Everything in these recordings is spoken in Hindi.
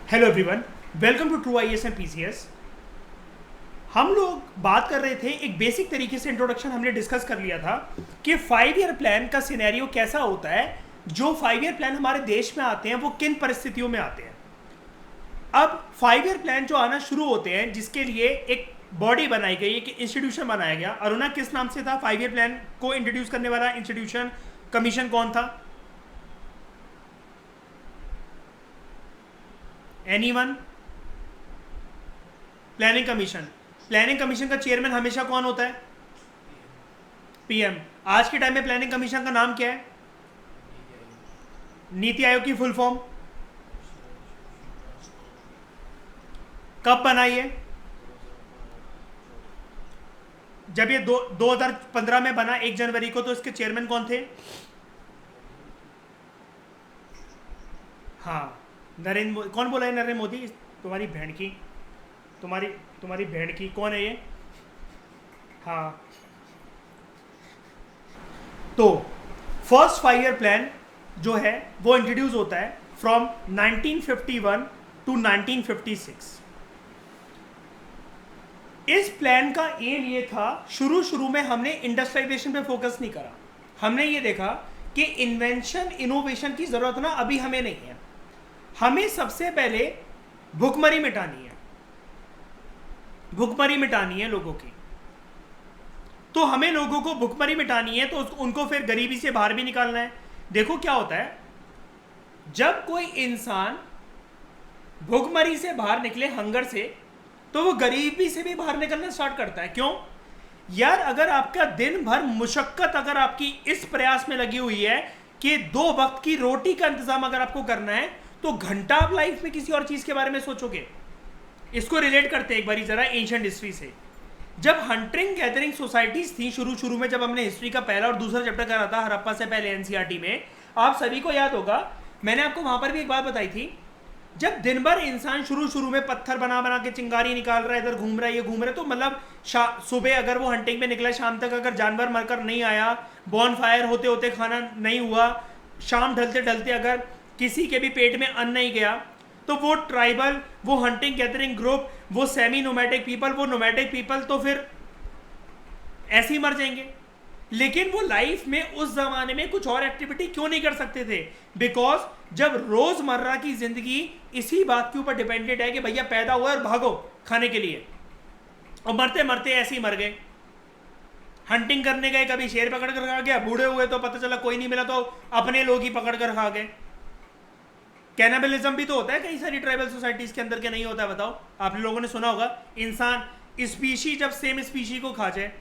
Hello everyone, welcome to true IAS and PCS. हम लोग बात कर रहे थे, एक बेसिक तरीके से इंट्रोडक्शन हमने डिस्कस कर लिया था कि 5 ईयर प्लान का सिनेरियो कैसा होता है। जो 5 ईयर प्लान हमारे देश में आते हैं वो किन परिस्थितियों में आते हैं। अब 5 ईयर प्लान जो आना शुरू होते हैं, जिसके लिए एक बॉडी बनाई गई, एक इंस्टीट्यूशन बनाया गया। अरुणा, किस नाम से था 5 ईयर प्लान को इंट्रोड्यूस करने वाला इंस्टीट्यूशन, कमीशन कौन था? Anyone? Planning commission. Planning commission का चेयरमैन हमेशा कौन होता है? पीएम। आज के टाइम में प्लानिंग कमीशन का नाम क्या है? नीति आयोग की फुल फॉर्म कब बनाई है? जब ये 2015 में बना 1 जनवरी को, तो इसके चेयरमैन कौन थे? हाँ, कौन बोला है नरेंद्र मोदी? तुम्हारी बहन की, तुम्हारी तुम्हारी बहन की कौन है ये? हाँ। तो फर्स्ट 5 ईयर प्लान जो है वो इंट्रोड्यूस होता है फ्रॉम 1951 टू 1956। इस प्लान का एम ये था, शुरू में हमने इंडस्ट्रियलाइजेशन पे फोकस नहीं करा। हमने ये देखा कि इन्वेंशन इनोवेशन की जरूरत ना अभी हमें नहीं है। हमें सबसे पहले भुखमरी मिटानी है, भुखमरी मिटानी है लोगों की। तो हमें लोगों को भुखमरी मिटानी है, तो उनको फिर गरीबी से बाहर भी निकालना है। देखो क्या होता है, जब कोई इंसान भुखमरी से बाहर निकले, हंगर से, तो वो गरीबी से भी बाहर निकलना स्टार्ट करता है। क्यों यार? अगर आपका दिन भर मुशक्कत अगर आपकी इस प्रयास में लगी हुई है कि 2 वक्त की रोटी का इंतजाम अगर आपको करना है, तो घंटा आप लाइफ में किसी और चीज के बारे में सोचोगे। इसको रिलेट करते हैं एक बारी जरा एंशिएंट हिस्ट्री से। जब हंटिंग गैदरिंग सोसाइटीज थी शुरू में, जब हमने हिस्ट्री का पहला और दूसरा चैप्टर करा था हड़प्पा से पहले एनसीईआरटी में, आप सभी को याद होगा, मैंने आपको वहां पर भी एक बात बताई थी। जब दिन भर इंसान शुरू में पत्थर बना के चिंगारी निकाल रहा है, इधर घूम रहा है, ये घूम रहा है, तो मतलब सुबह अगर वो हंटिंग पे निकला, शाम तक अगर जानवर मरकर नहीं आया, बॉन फायर होते होते खाना नहीं हुआ, शाम ढलते ढलते अगर किसी के भी पेट में अन्न नहीं गया, तो वो ट्राइबल, वो हंटिंग गैदरिंग ग्रुप, वो सेमी नोमैटिक पीपल, वो नोमैटिक पीपल तो फिर ऐसे ही मर जाएंगे। लेकिन वो लाइफ में उस जमाने में कुछ और एक्टिविटी क्यों नहीं कर सकते थे? बिकॉज जब रोजमर्रा की जिंदगी इसी बात के ऊपर डिपेंडेंट है कि भैया पैदा हुआ और भागो खाने के लिए, और मरते मरते ऐसे ही मर गए। हंटिंग करने गए, कभी शेर पकड़ कर खा गया, बूढ़े हुए तो पता चला कोई नहीं मिला, तो अपने लोग ही पकड़ कर खा गए। कैनाबलिज्म भी तो होता है कई सारी ट्राइबल सोसाइटीज के अंदर, के नहीं होता है? बताओ, आप लोगों ने सुना होगा, इंसान स्पीशी जब सेम स्पीशी को खा जाए।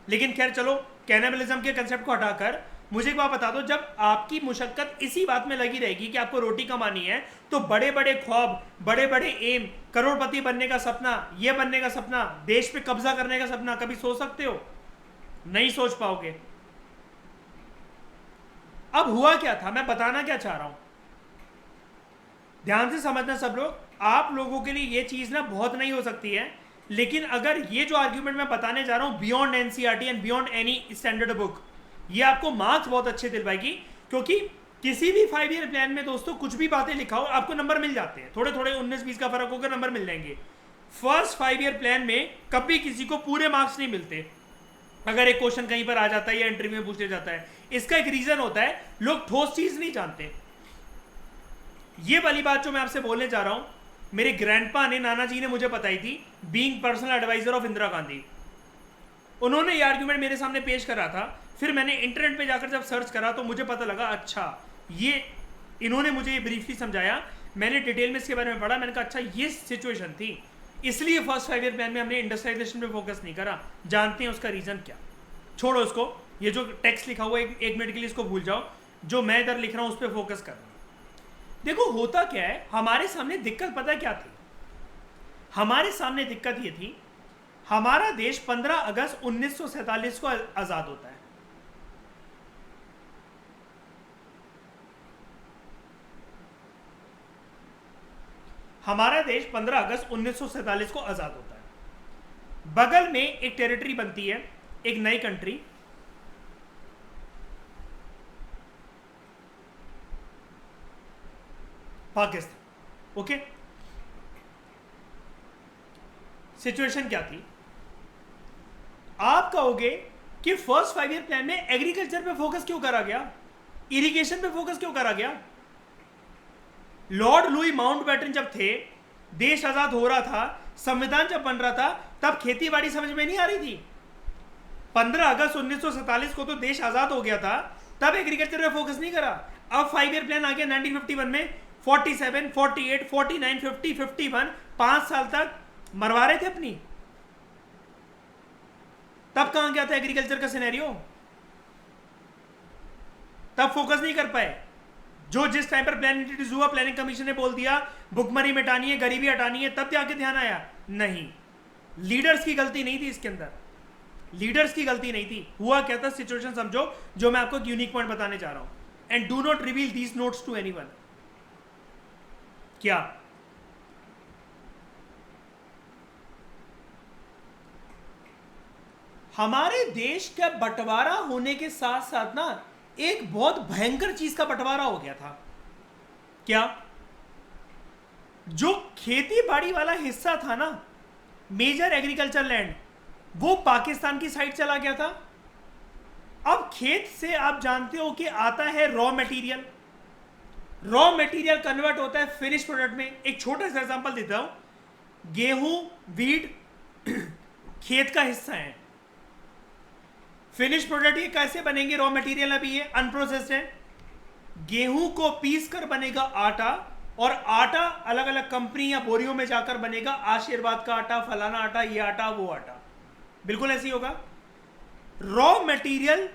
लेकिन खैर चलो, कैनाबलिज्म के कंसेप्ट को हटाकर मुझे एक बात बता दो, जब आपकी मुशक्कत इसी बात में लगी रहेगी कि आपको रोटी कमानी है, तो बड़े बड़े ख्वाब, बड़े बड़े एम, करोड़पति बनने का सपना, ये बनने का सपना, देश पे कब्जा करने का सपना, कभी सोच सकते हो? नहीं सोच पाओगे। अब हुआ क्या था, मैं बताना क्या चाह रहा हूं, ध्यान से समझना सब लोग। आप लोगों के लिए ये चीज ना बहुत नहीं हो सकती है, लेकिन अगर ये जो आर्ग्यूमेंट मैं बताने जा रहा हूं, beyond NCERT and beyond any standard book, ये आपको मार्क्स बहुत अच्छे दिलवाएगी। क्योंकि किसी भी 5 ईयर प्लान में दोस्तों कुछ भी बातें लिखा हो, आपको नंबर मिल जाते हैं। थोड़े थोड़े 19-20 का फर्क होकर नंबर मिल जाएंगे। फर्स्ट 5 ईयर प्लान में कभी किसी को पूरे मार्क्स नहीं मिलते अगर एक क्वेश्चन कहीं पर आ जाता है या इंटरव्यू में पूछ लिया जाता है। इसका एक रीजन होता है, लोग ठोस चीज नहीं जानते। ये वाली बात जो मैं आपसे बोलने जा रहा हूं, मेरे ग्रैंडपा ने, नाना जी ने मुझे बताई थी, being personal advisor of Indira Gandhi. उन्होंने ये आर्ग्यूमेंट मेरे सामने पेश करा था। फिर मैंने इंटरनेट पे जाकर जब सर्च करा तो मुझे पता लगा, अच्छा ये इन्होंने मुझे ये ब्रीफली समझाया, मैंने डिटेल में इसके बारे में पढ़ा, मैंने कहा अच्छा ये सिचुएशन थी, इसलिए फर्स्ट 5 ईयर प्लान में हमने इंडस्ट्रियलाइजेशन पे फोकस नहीं करा। जानते हैं उसका रीजन क्या? छोड़ो उसको, ये जो टेक्स्ट लिखा हुआ है एक मिनट के लिए इसको भूल जाओ, जो मैं इधर लिख रहा हूं उस पर फोकस कर रहा हूं। देखो होता क्या है, हमारे सामने दिक्कत पता क्या थी? हमारे सामने दिक्कत ये थी, हमारा देश 15 अगस्त 1947 को आजाद होता है। हमारा देश 15 अगस्त 1947 को आजाद होता है। बगल में एक टेरिटरी बनती है, एक नई कंट्री, पाकिस्तान। ओके, सिचुएशन क्या थी? आप कहोगे कि फर्स्ट 5 ईयर प्लान में एग्रीकल्चर पे फोकस क्यों करा गया, इरिगेशन पे फोकस क्यों करा गया? लॉर्ड लुई माउंटबेटन जब थे, देश आजाद हो रहा था, संविधान जब बन रहा था, तब खेती बाड़ी समझ में नहीं आ रही थी। 15 अगस्त 1947 को तो देश आजाद हो गया था, तब एग्रीकल्चर पे फोकस नहीं करा। अब 5 ईयर प्लान आ गया 1951 में, 47, 48, 49, 50, 51, 5 साल तक मरवा रहे थे अपनी। तब कहां गया था एग्रीकल्चर का सिनेरियो? तब फोकस नहीं कर पाए। जो जिस टाइम पर प्लान इंट्रोड्यूस हुआ, प्लानिंग कमीशन ने बोल दिया भुखमरी मिटानी है, गरीबी हटानी है, तब जाके ध्यान आया? नहीं, लीडर्स की गलती नहीं थी इसके अंदर, लीडर्स की गलती नहीं थी। हुआ क्या था, सिचुएशन समझो, जो मैं आपको एक यूनिक पॉइंट बताने जा रहा हूं। And do not reveal these notes to anyone. क्या हमारे देश का बंटवारा होने के साथ साथ ना एक बहुत भयंकर चीज का बंटवारा हो गया था? क्या? जो खेती बाड़ी वाला हिस्सा था ना, मेजर एग्रीकल्चर लैंड, वो पाकिस्तान की साइड चला गया था। अब खेत से आप जानते हो कि आता है raw material, raw material convert होता है फिनिश प्रोडक्ट में। एक छोटा सा एग्जांपल देता हूं, गेहूं, वीट खेत का हिस्सा है, फिनिश प्रोडक्ट ये कैसे बनेंगे? रॉ मटेरियल अभी ये अनप्रोसेस्ड है, गेहूं को पीस कर बनेगा आटा, और आटा अलग अलग कंपनी या बोरियों में जाकर बनेगा, आशीर्वाद का आटा, फलाना आटा, ये आटा, वो आटा, बिल्कुल ऐसे ही होगा। रॉ मटेरियल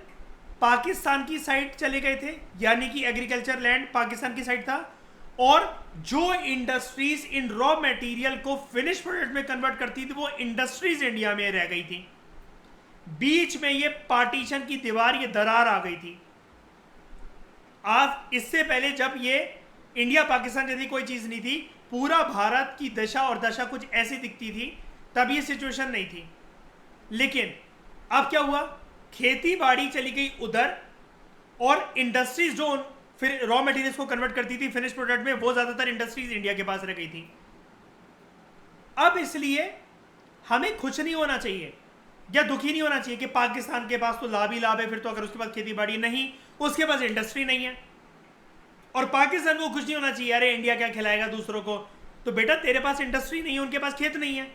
पाकिस्तान की साइड चले गए थे, यानी कि एग्रीकल्चर लैंड पाकिस्तान की साइड था, और जो इंडस्ट्रीज इन रॉ मटेरियल को फिनिश प्रोडक्ट में कन्वर्ट करती थी, वो इंडस्ट्रीज इंडिया में रह गई थी। बीच में ये पार्टीशन की दीवार, ये दरार आ गई थी। आज इससे पहले जब ये इंडिया पाकिस्तान जैसी कोई चीज नहीं थी, पूरा भारत की दशा और दशा कुछ ऐसी दिखती थी, तब ये सिचुएशन नहीं थी। लेकिन अब क्या हुआ, खेती बाड़ी चली गई उधर, और इंडस्ट्रीज जो फिर रॉ मटेरियल्स को कन्वर्ट करती थी फिनिश प्रोडक्ट में, वो ज्यादातर इंडस्ट्रीज इंडिया के पास रह गई थी। अब इसलिए हमें खुश नहीं होना चाहिए या दुखी नहीं होना चाहिए कि पाकिस्तान के पास तो लाभ ही लाभ है, फिर तो अगर उसके पास खेती बाड़ी नहीं, उसके पास इंडस्ट्री नहीं है। और पाकिस्तान को खुश नहीं होना चाहिए, अरे इंडिया क्या खिलाएगा दूसरों को, तो बेटा तेरे पास इंडस्ट्री नहीं है, उनके पास खेत नहीं है।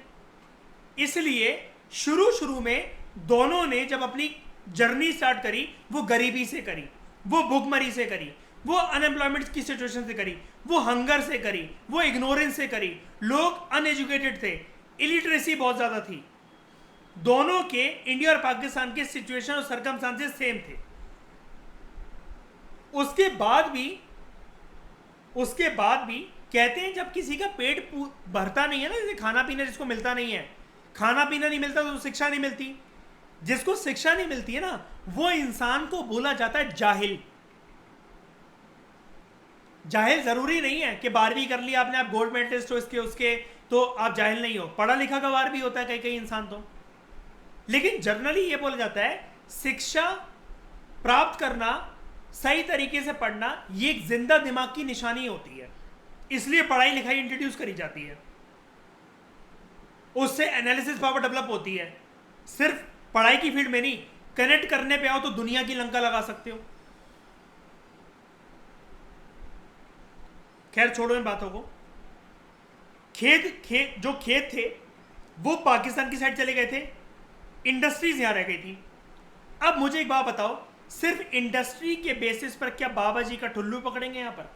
इसलिए शुरू में दोनों ने जब अपनी जर्नी स्टार्ट करी, वो गरीबी से करी, वो भुखमरी से करी, वो अनएम्प्लॉयमेंट की सिचुएशन से करी, वो हंगर से करी, वो इग्नोरेंस से करी। लोग अनएजुकेटेड थे, इलिटरेसी बहुत ज्यादा थी। दोनों के, इंडिया और पाकिस्तान के सिचुएशन और सर्कमस्टांसेस सेम थे। उसके बाद भी कहते हैं जब किसी का पेट भरता नहीं है ना, जैसे खाना पीना जिसको मिलता नहीं है, खाना पीना नहीं मिलता तो शिक्षा नहीं मिलती, जिसको शिक्षा नहीं मिलती है ना, वो इंसान को बोला जाता है जाहिल। जाहिल जरूरी नहीं है कि 12वीं कर लिया आपने, आप गोल्ड मेडलिस्ट हो इसके उसके, तो आप जाहिल नहीं हो। पढ़ा लिखा गवार भी होता है कई इंसान तो, लेकिन जनरली ये बोला जाता है शिक्षा प्राप्त करना, सही तरीके से पढ़ना, ये एक जिंदा दिमाग की निशानी होती है। इसलिए पढ़ाई लिखाई इंट्रोड्यूस करी जाती है, उससे एनालिसिस पावर डेवलप होती है। सिर्फ पढ़ाई की फील्ड में नहीं, कनेक्ट करने पे आओ तो दुनिया की लंका लगा सकते हो। खैर छोड़ो इन बातों को। जो खेत थे वो पाकिस्तान की साइड चले गए थे, इंडस्ट्रीज यहां रह गई थी। अब मुझे एक बात बताओ, सिर्फ इंडस्ट्री के बेसिस पर क्या बाबा जी का ठुल्लू पकड़ेंगे? यहां पर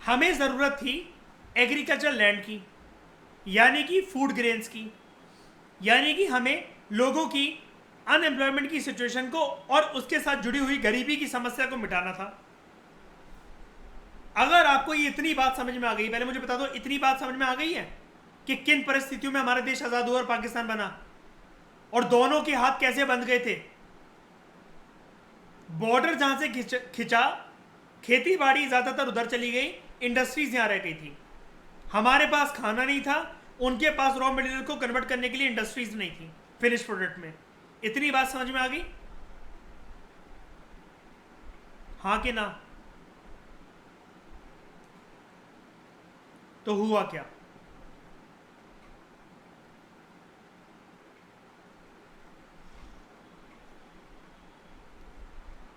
हमें जरूरत थी एग्रीकल्चर लैंड की, यानी कि फूड ग्रेन्स की, यानी कि हमें लोगों की अनएम्प्लॉयमेंट की सिचुएशन को और उसके साथ जुड़ी हुई गरीबी की समस्या को मिटाना था। अगर आपको ये इतनी बात समझ में आ गई, पहले मुझे बता दो इतनी बात समझ में आ गई है कि किन परिस्थितियों में हमारा देश आजाद हुआ और पाकिस्तान बना, और दोनों के हाथ कैसे बंध गए थे। बॉर्डर जहां से खिंचा, खेती बाड़ी ज्यादातर उधर चली गई, इंडस्ट्रीज यहां रह गई थी। हमारे पास खाना नहीं था, उनके पास रॉ मटेरियल को कन्वर्ट करने के लिए इंडस्ट्रीज नहीं थी फिनिश प्रोडक्ट में। इतनी बात समझ में आ गई? हाँ कि ना? तो हुआ क्या?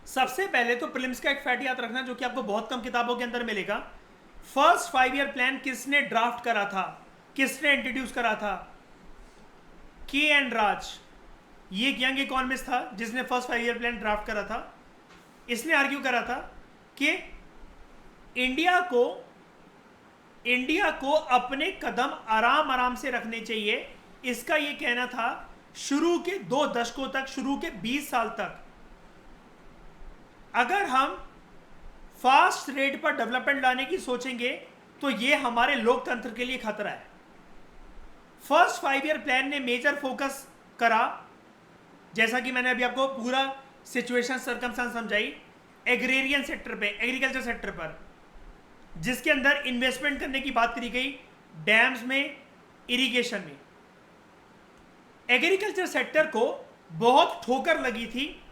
सबसे पहले तो प्रीलिम्स का एक फैक्ट याद रखना जो कि आपको बहुत कम किताबों के अंदर मिलेगा। फर्स्ट 5 ईयर प्लान किसने ड्राफ्ट करा था, किसने इंट्रोड्यूस करा था? के एन राज। ये एक यंग इकोनॉमिस्ट था जिसने फर्स्ट 5 ईयर प्लान ड्राफ्ट करा था। इसने आर्ग्यू करा था कि इंडिया को अपने कदम आराम आराम से रखने चाहिए। इसका यह कहना था शुरू के 2 दशकों तक, शुरू के 20 साल तक अगर हम फास्ट रेट पर डेवलपमेंट लाने की सोचेंगे तो यह हमारे लोकतंत्र के लिए खतरा है। फर्स्ट 5 ईयर प्लान ने मेजर फोकस करा, जैसा कि मैंने अभी आपको पूरा सिचुएशन सर्कमस्टेंस समझाई, एग्रेरियन सेक्टर पे, एग्रीकल्चर सेक्टर पर, जिसके अंदर इन्वेस्टमेंट करने की बात करी गई, डैम्स में, इरिगेशन में। एग्रीकल्चर सेक्टर को बहुत ठोकर लगी थी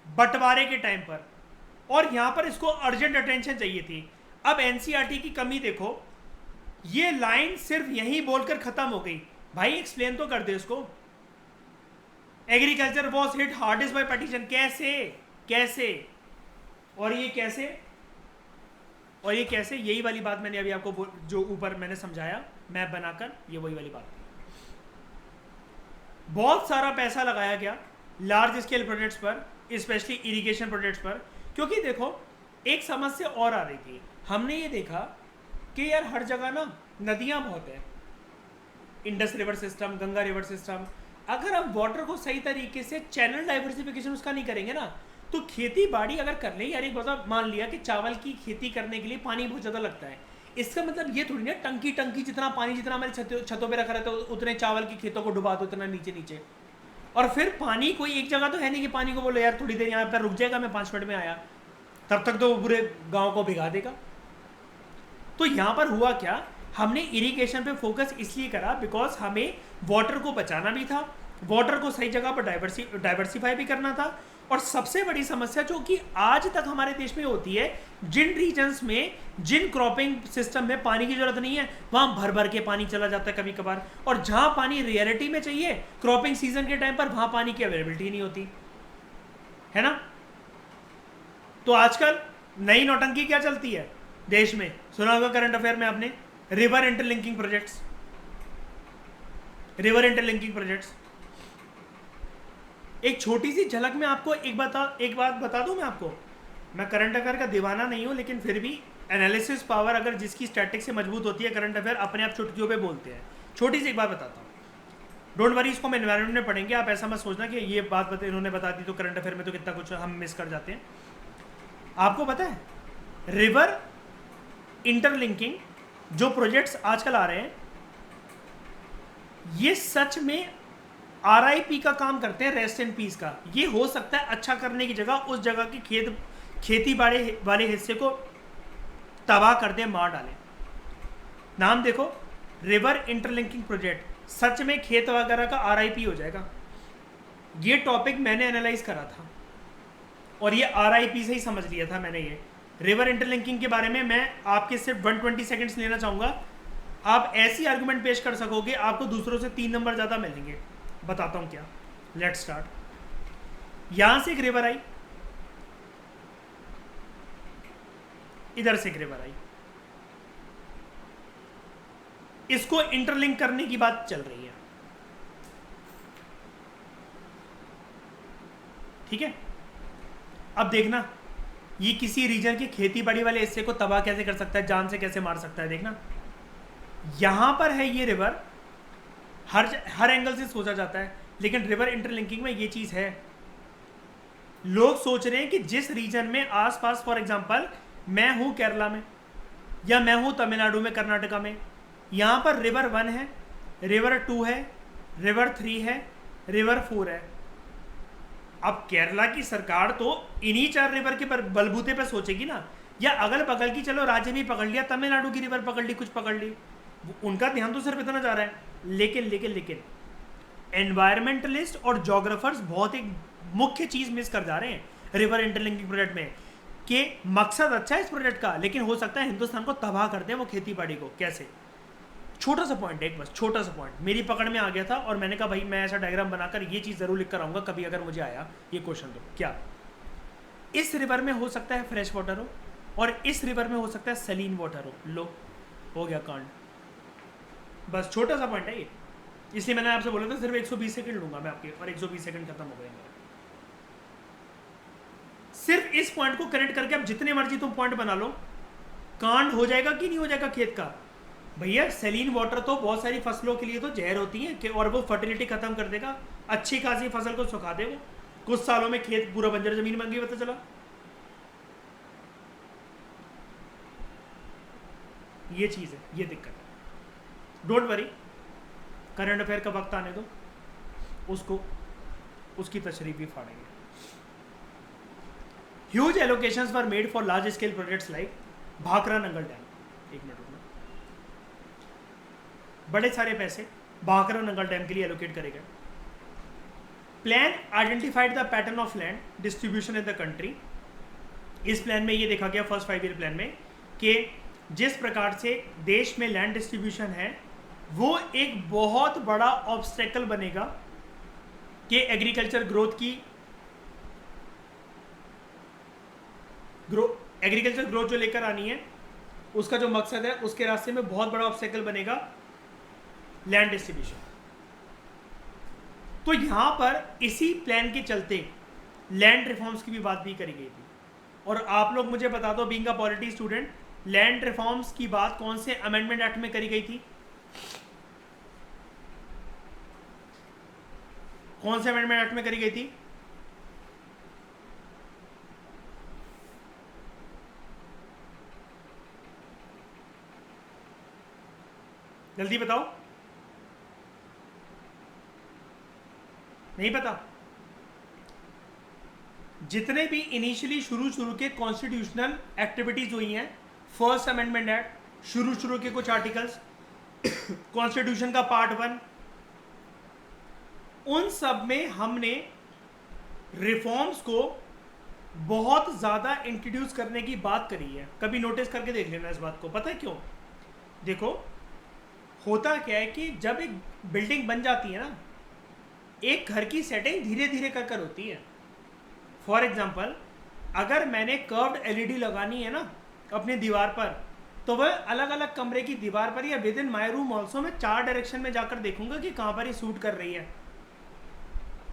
बंटवारे के टाइम पर, और यहां पर इसको अर्जेंट अटेंशन चाहिए थी। अब एनसीईआरटी की कमी देखो, ये लाइन सिर्फ यहीं बोलकर खत्म हो गई। भाई एक्सप्लेन तो कर दे इसको। Agriculture was hit hardest by partition. कैसे और ये कैसे, यही वाली बात मैंने अभी आपको जो ऊपर मैंने समझाया मैप बनाकर, ये वही वाली बात। बहुत सारा पैसा लगाया गया लार्ज स्केल प्रोजेक्ट्स पर, स्पेशली इरिगेशन प्रोजेक्ट्स पर, क्योंकि देखो एक समस्या और आ रही थी। हमने ये देखा कि यार हर जगह ना नदियां बहुत है, Indus river system, Ganga river system. अगर हम वाटर को सही तरीके से चैनल डाइवर्सिफिकेशन उसका नहीं करेंगे ना, तो खेती बाड़ी अगर कर ले, यार एक बात मान लिया कि चावल की खेती करने के लिए पानी बहुत ज़्यादा लगता है, इसका मतलब ये थोड़ी ना टंकी जितना पानी जितना हमारे छतों पे रखा रहता है उतने चावल की खेतों को डुबा दो, उतना नीचे। और फिर पानी कोई एक जगह तो है नहीं कि पानी को बोलो यार थोड़ी देर यहाँ पर रुक जाएगा, मैं 5 मिनट में आया, तब तक तो वो पूरे गाँव को भिगा देगा। तो यहाँ पर हुआ क्या, हमने इरिगेशन पे फोकस इसलिए करा बिकॉज हमें वाटर को बचाना भी था, वाटर को सही जगह पर डाइवर्सिफाई भी करना था। और सबसे बड़ी समस्या जो कि आज तक हमारे देश में होती है, जिन रीजन्स में, जिन क्रॉपिंग सिस्टम में पानी की जरूरत नहीं है, वहां भर भर के पानी चला जाता है कभी कभार, और जहां पानी रियलिटी में चाहिए क्रॉपिंग सीजन के टाइम पर, वहां पानी की अवेलेबिलिटी नहीं होती है ना। तो आजकल नई नौटंकी क्या चलती है देश में, सुना होगा करंट अफेयर में आपने, रिवर इंटरलिंकिंग प्रोजेक्ट्स। एक छोटी सी झलक में आपको एक बात बता दूं मैं आपको, मैं करंट अफेयर का दीवाना नहीं हूं, लेकिन फिर भी एनालिसिस पावर अगर जिसकी स्टैटिक से मजबूत होती है, करंट अफेयर अपने आप चुटकियों पे बोलते हैं। छोटी सी एक बात बताता हूँ, डोंट वरी, इसको हम एनवायरमेंट में पढ़ेंगे, आप ऐसा मत सोचना कि ये बात इन्होंने बता दी तो करंट अफेयर में तो कितना कुछ हम मिस कर जाते हैं। आपको पता है रिवर इंटरलिंकिंग जो प्रोजेक्ट्स आजकल आ रहे हैं, ये सच में RIP का काम करते हैं, रेस्ट इन पीस का। ये हो सकता है अच्छा करने की जगह उस जगह की खेती बाड़ी वाले हिस्से को तबाह कर दे, मार डालें। नाम देखो, रिवर इंटरलिंकिंग प्रोजेक्ट, सच में खेत वगैरह का RIP हो जाएगा। ये टॉपिक मैंने एनालाइज करा था और ये RIP से ही समझ लिया था मैंने। ये रिवर इंटरलिंकिंग के बारे में मैं आपके सिर्फ 120 सेकेंड्स लेना चाहूँगा। आप ऐसी आर्गुमेंट पेश कर सकोगे, आपको दूसरों से 3 नंबर ज़्यादा मिलेंगे। बताता हूँ क्या, लेट्स स्टार्ट। यहां से एक रिवर आई, इधर से एक रिवर आई, इसको इंटरलिंक करने की बात चल रही है, ठीक है। अब देखना, ये किसी रीजन के खेती बाड़ी वाले हिस्से को तबाह कैसे कर सकता है, जान से कैसे मार सकता है। देखना, यहां पर है ये रिवर, हर एंगल से सोचा जाता है, लेकिन रिवर इंटरलिंकिंग में ये चीज है। लोग सोच रहे हैं कि जिस रीजन में आसपास, फॉर एग्जांपल मैं हूं केरला में या मैं हूं तमिलनाडु में, कर्नाटका में, यहां पर रिवर 1 है, रिवर 2 है, रिवर 3 है, रिवर 4 है। अब केरला की सरकार तो इन्हीं 4 रिवर के बलबूते पर सोचेगी ना, या अगल बगल की चलो राज्य भी पकड़ लिया, तमिलनाडु की रिवर पकड़ ली, कुछ पकड़ ली, उनका ध्यान तो सिर्फ इतना जा रहा है। लेकिन एनवायरमेंटलिस्ट और जोग्राफर्स बहुत एक मुख्य चीज मिस कर जा रहे हैं रिवर इंटरलिंकिंग प्रोजेक्ट में, कि मकसद अच्छा है इस प्रोजेक्ट का, लेकिन हो सकता है हिंदुस्तान को तबाह कर दे वो खेती बाड़ी को। कैसे? छोटा सा पॉइंट है, एक बस छोटा सा पॉइंट मेरी पकड़ में आ गया था और मैंने कहा भाई मैं ऐसा डायग्राम बनाकर ये चीज़ ज़रूर लिख कर आऊँगा कभी अगर मुझे आया ये क्वेश्चन। तो क्या इस रिवर में हो सकता है फ्रेश वाटर हो और इस रिवर में हो सकता है सलीन वाटर हो हो गया कांड। बस छोटा सा पॉइंट है ये, इसलिए मैंने आपसे बोला था सिर्फ 120 सेकंड लूंगा मैं आपके, और 120 सेकंड खत्म हो गए। सिर्फ इस पॉइंट को कनेक्ट करके अब जितने मर्जी तुम पॉइंट बना लो, कांड हो जाएगा कि नहीं हो जाएगा खेत का। भैया सेलिन वाटर तो बहुत सारी फसलों के लिए तो जहर होती है कि, और वो फर्टिलिटी खत्म कर देगा, अच्छी खासी फसल को सुखा देगा, कुछ सालों में खेत पूरा बंजर जमीन बन गई, पता चला। ये चीज है, ये दिक्कत है। डोंट वरी, करंट अफेयर का वक्त आने दो, उसकी तशरीह भी फाड़ेंगे। Huge allocations were made for large scale projects like Bhakra Nangal dam. एक मिनट रुकना, बड़े सारे पैसे भाखरा नंगल डैम के लिए एलोकेट करे गए। Plan identified the pattern of land distribution in the country. इस प्लान में ये देखा गया फर्स्ट 5 ईयर प्लान में कि जिस प्रकार से देश में लैंड डिस्ट्रीब्यूशन है वो एक बहुत बड़ा ऑब्स्टेकल बनेगा कि एग्रीकल्चर ग्रोथ जो लेकर आनी है, उसका जो मकसद है उसके रास्ते में बहुत बड़ा ऑब्स्टेकल बनेगा लैंड डिस्ट्रीब्यूशन। तो यहां पर इसी प्लान के चलते लैंड रिफॉर्म्स की भी बात भी करी गई थी। और आप लोग मुझे बता दो, being a polity student, land reforms की बात कौन से अमेंडमेंट एक्ट में करी गई थी? कौन से अमेंडमेंट एक्ट में करी गई थी? जल्दी बताओ, नहीं पता? जितने भी इनिशियली शुरू के कॉन्स्टिट्यूशनल एक्टिविटीज हुई हैं, फर्स्ट अमेंडमेंट एक्ट, शुरू के कुछ आर्टिकल्स, कॉन्स्टिट्यूशन का पार्ट 1, उन सब में हमने रिफॉर्म्स को बहुत ज़्यादा इंट्रोड्यूस करने की बात करी है। कभी नोटिस करके देख लेना इस बात को। पता है क्यों? देखो, होता क्या है कि जब एक बिल्डिंग बन जाती है ना, एक घर की सेटिंग धीरे धीरे कर होती है। फॉर एग्जाम्पल, अगर मैंने कर्व्ड एलईडी लगानी है ना अपनी दीवार पर, तो वह अलग अलग कमरे की दीवार पर या with in my room also मैं 4 डायरेक्शन में जाकर देखूंगा कि कहाँ पर ये सूट कर रही है।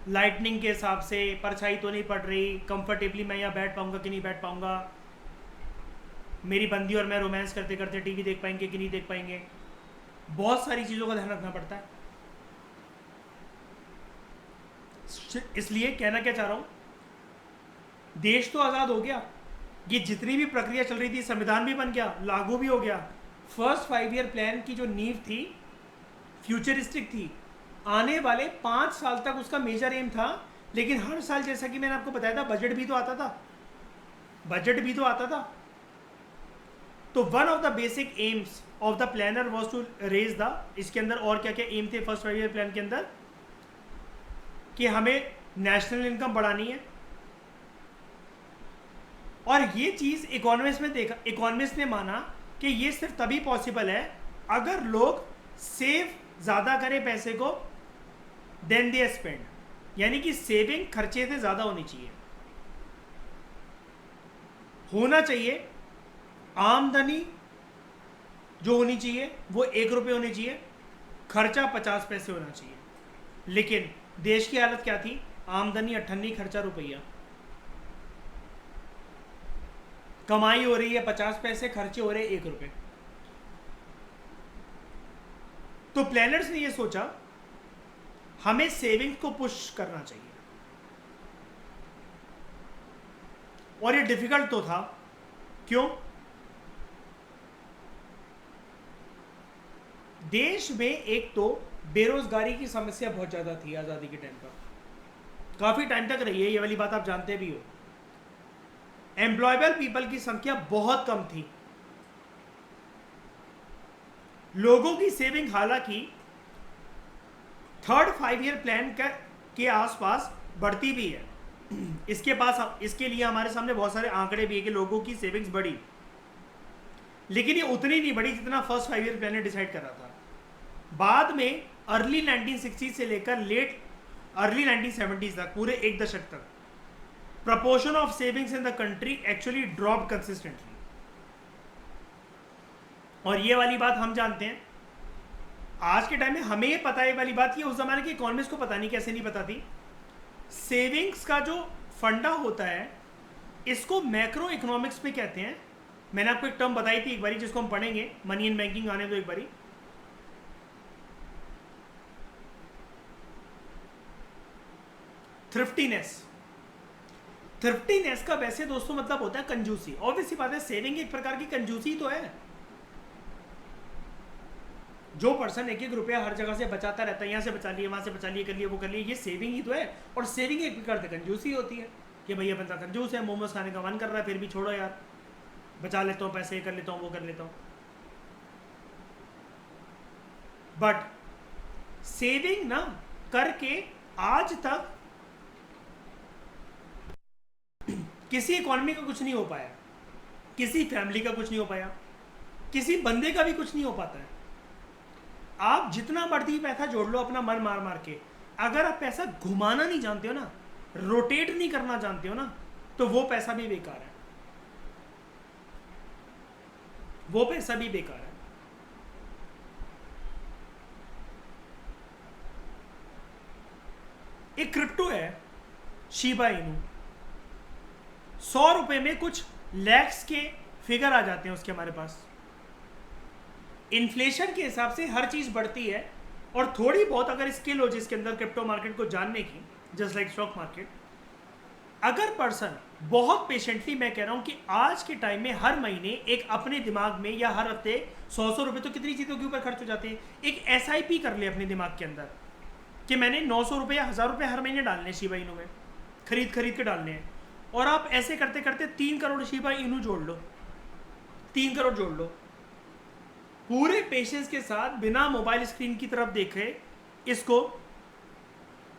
लाइटनिंग के हिसाब से, परछाई तो नहीं पड़ रही, कंफर्टेबली मैं यहाँ बैठ पाऊंगा कि नहीं बैठ पाऊंगा, मेरी बंदी और मैं रोमांस करते करते टीवी देख पाएंगे कि नहीं देख पाएंगे। बहुत सारी चीज़ों का ध्यान रखना पड़ता है। इसलिए कहना क्या चाह रहा हूँ, देश तो आज़ाद हो गया, ये जितनी भी प्रक्रिया चल रही थी, संविधान भी बन गया, लागू भी हो गया। फर्स्ट 5 ईयर प्लान की जो नींव थी फ्यूचरिस्टिक थी, आने वाले 5 साल तक उसका मेजर एम था। लेकिन हर साल, जैसा कि मैंने आपको बताया था, बजट भी तो आता था। तो one of the basic aims of the planner was to raise the, इसके अंदर और क्या क्या एम थे फर्स्ट 5 ईयर प्लान के अंदर, कि हमें नेशनल इनकम बढ़ानी है। और ये चीज़ इकोनॉमिस्ट ने माना कि ये सिर्फ तभी पॉसिबल है अगर लोग सेव ज़्यादा करें पैसे को देन दे स्पेंड, यानी कि सेविंग खर्चे से ज़्यादा होनी चाहिए। आमदनी जो होनी चाहिए वो 1 रुपये होनी चाहिए, खर्चा 50 पैसे होना चाहिए। लेकिन देश की हालत क्या थी? आमदनी 98, खर्चा रुपया। कमाई हो रही है 50 पैसे, खर्चे हो रहे 1 रुपये। तो प्लानर्स ने ये सोचा हमें सेविंग को पुश करना चाहिए। और ये डिफिकल्ट तो था। क्यों? देश में एक तो बेरोजगारी की समस्या बहुत ज्यादा थी आजादी के टाइम पर, काफी टाइम तक रही है, ये वाली बात आप जानते भी हो। एम्प्लॉयबल पीपल की संख्या बहुत कम थी। लोगों की सेविंग हालांकि थर्ड 5 ईयर प्लान के आसपास बढ़ती भी है। इसके लिए हमारे सामने बहुत सारे आंकड़े भी है कि लोगों की सेविंग्स बढ़ी, लेकिन ये उतनी नहीं बढ़ी जितना फर्स्ट 5 ईयर प्लान ने डिसाइड करा था। बाद में अर्ली 1960 से लेकर लेट अर्ली 1970s तक, पूरे एक दशक तक, proportion of savings in the country actually dropped consistently. और ये वाली बात हम जानते हैं, आज के टाइम में हमें ये पता है ये वाली बात, ये उस जमाने के इकोनॉमिस्ट को पता नहीं कैसे नहीं पता थी। सेविंग्स का जो फंडा होता है इसको मैक्रो इकोनॉमिक्स में कहते हैं। मैंने आपको एक टर्म बताई थी एक बारी जिसको हम पढ़ेंगे, मनी एंड बैंकिंग आने दो एक बारी। थ्रिफ्टीनेस। थ्रिफ्टीनेस का वैसे दोस्तों मतलब होता है कंजूसी। ऑब्वियसली बात है, सेविंग एक प्रकार की कंजूसी तो है। जो पर्सन एक एक रुपया हर जगह से बचाता रहता है, यहाँ से बचा लिए, वहां से बचा लिए, कर लिए, वो कर लिए, ये सेविंग ही तो है। और सेविंग एक प्रकार से कंजूसी होती है कि भैया बंदा कंजूस है, मोमोज खाने का मन कर रहा है, फिर भी छोड़ो यार, बचा लेता हूँ पैसे, कर लेता हूँ, वो कर लेता हूँ। बट सेविंग ना करके आज तक किसी इकोनॉमी का कुछ नहीं हो पाया, किसी फैमिली का कुछ नहीं हो पाया, किसी बंदे का भी कुछ नहीं हो पाता है। आप जितना मर्जी पैसा जोड़ लो अपना मन मार मार के, अगर आप पैसा घुमाना नहीं जानते हो ना, रोटेट नहीं करना जानते हो ना, तो वो पैसा भी बेकार है, वो पैसा भी बेकार है। एक क्रिप्टो है शिबा इनू, 100 रुपए में कुछ लैक्स के फिगर आ जाते हैं उसके हमारे पास। इन्फ्लेशन के हिसाब से हर चीज बढ़ती है, और थोड़ी बहुत अगर स्किल हो जिसके अंदर क्रिप्टो मार्केट को जानने की, जस्ट लाइक स्टॉक मार्केट, अगर पर्सन बहुत पेशेंटली, मैं कह रहा हूं कि आज के टाइम में हर महीने एक अपने दिमाग में या हर हफ्ते 100 रुपए तो कितनी चीजों के ऊपर खर्च हो जाते हैं, एक SIP कर ले अपने दिमाग के अंदर कि मैंने 900 रुपये या 1000 रुपये हर महीने डालने हैं शिबा इनू में, खरीद के डालने हैं। और आप ऐसे करते करते 3 करोड़ शिबा इनू जोड़ लो, 3 करोड़ जोड़ लो, पूरे पेशेंस के साथ बिना मोबाइल स्क्रीन की तरफ देखे इसको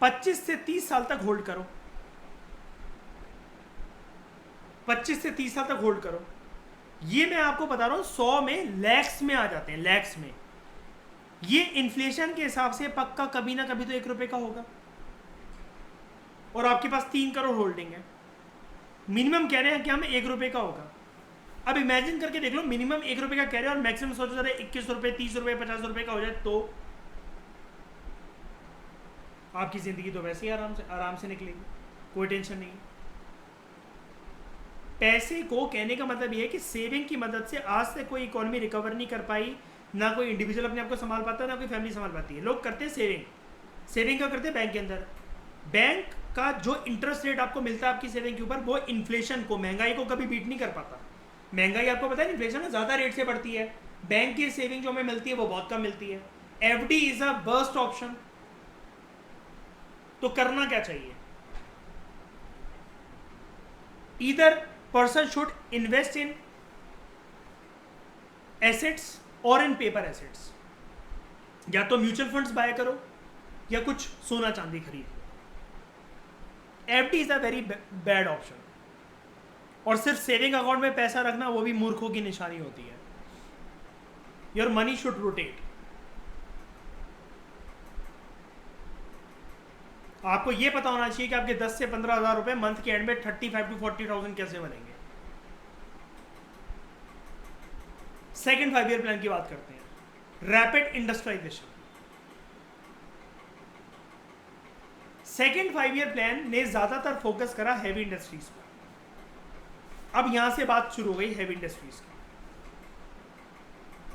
25 से 30 साल तक होल्ड करो, 25 से 30 साल तक होल्ड करो। ये मैं आपको बता रहा हूं 100 में लैक्स में आ जाते हैं, लैक्स में। ये इन्फ्लेशन के हिसाब से पक्का कभी ना कभी तो 1 रुपए का होगा, और आपके पास 3 करोड़ होल्डिंग है। मिनिमम कह रहे हैं कि हम 1 रुपए का होगा। अब इमेजिन करके देख लो, मिनिमम 1 रुपए का कह रहे हैं और मैक्सिमम सोचो जरा 21 रुपए, 30 रुपए, 50 रुपए का हो जाए तो आपकी जिंदगी तो वैसे ही आराम से निकलेगी, कोई टेंशन नहीं। पैसे को कहने का मतलब ये है कि सेविंग की मदद से आज से कोई इकोनॉमी रिकवर नहीं कर पाई, ना कोई इंडिविजुअल अपने आप को संभाल पाता है, ना कोई फैमिली संभाल पाती है। लोग करते हैं सेविंग का करते हैं बैंक के अंदर। बैंक का जो इंटरेस्ट रेट आपको मिलता है आपकी सेविंग के ऊपर, वो इन्फ्लेशन को, महंगाई को कभी बीट नहीं कर पाता। महंगाई आपको पता है इन्फ्लेशन ज़्यादा रेट से बढ़ती है, बैंक की सेविंग जो हमें मिलती है वो बहुत कम मिलती है। FD is a burst option. तो करना क्या चाहिए? Either person should invest in assets और इन पेपर एसेट्स, या तो म्यूचुअल फंड्स बाय करो या कुछ सोना चांदी खरीद लो। FD is a very bad option. और सिर्फ सेविंग अकाउंट में पैसा रखना वो भी मूर्खों की निशानी होती है। Your money should rotate. आपको यह पता होना चाहिए कि आपके 10 से 15 हज़ार रुपए मंथ के एंड में 35 to 40,000 कैसे बनेंगे। सेकेंड 5 ईयर प्लान की बात करते हैं, rapid industrialization. Second 5 year plan ने ज्यादातर फोकस करा हैवी इंडस्ट्रीज पर। अब यहां से बात शुरू हो गई हैवी इंडस्ट्रीज की।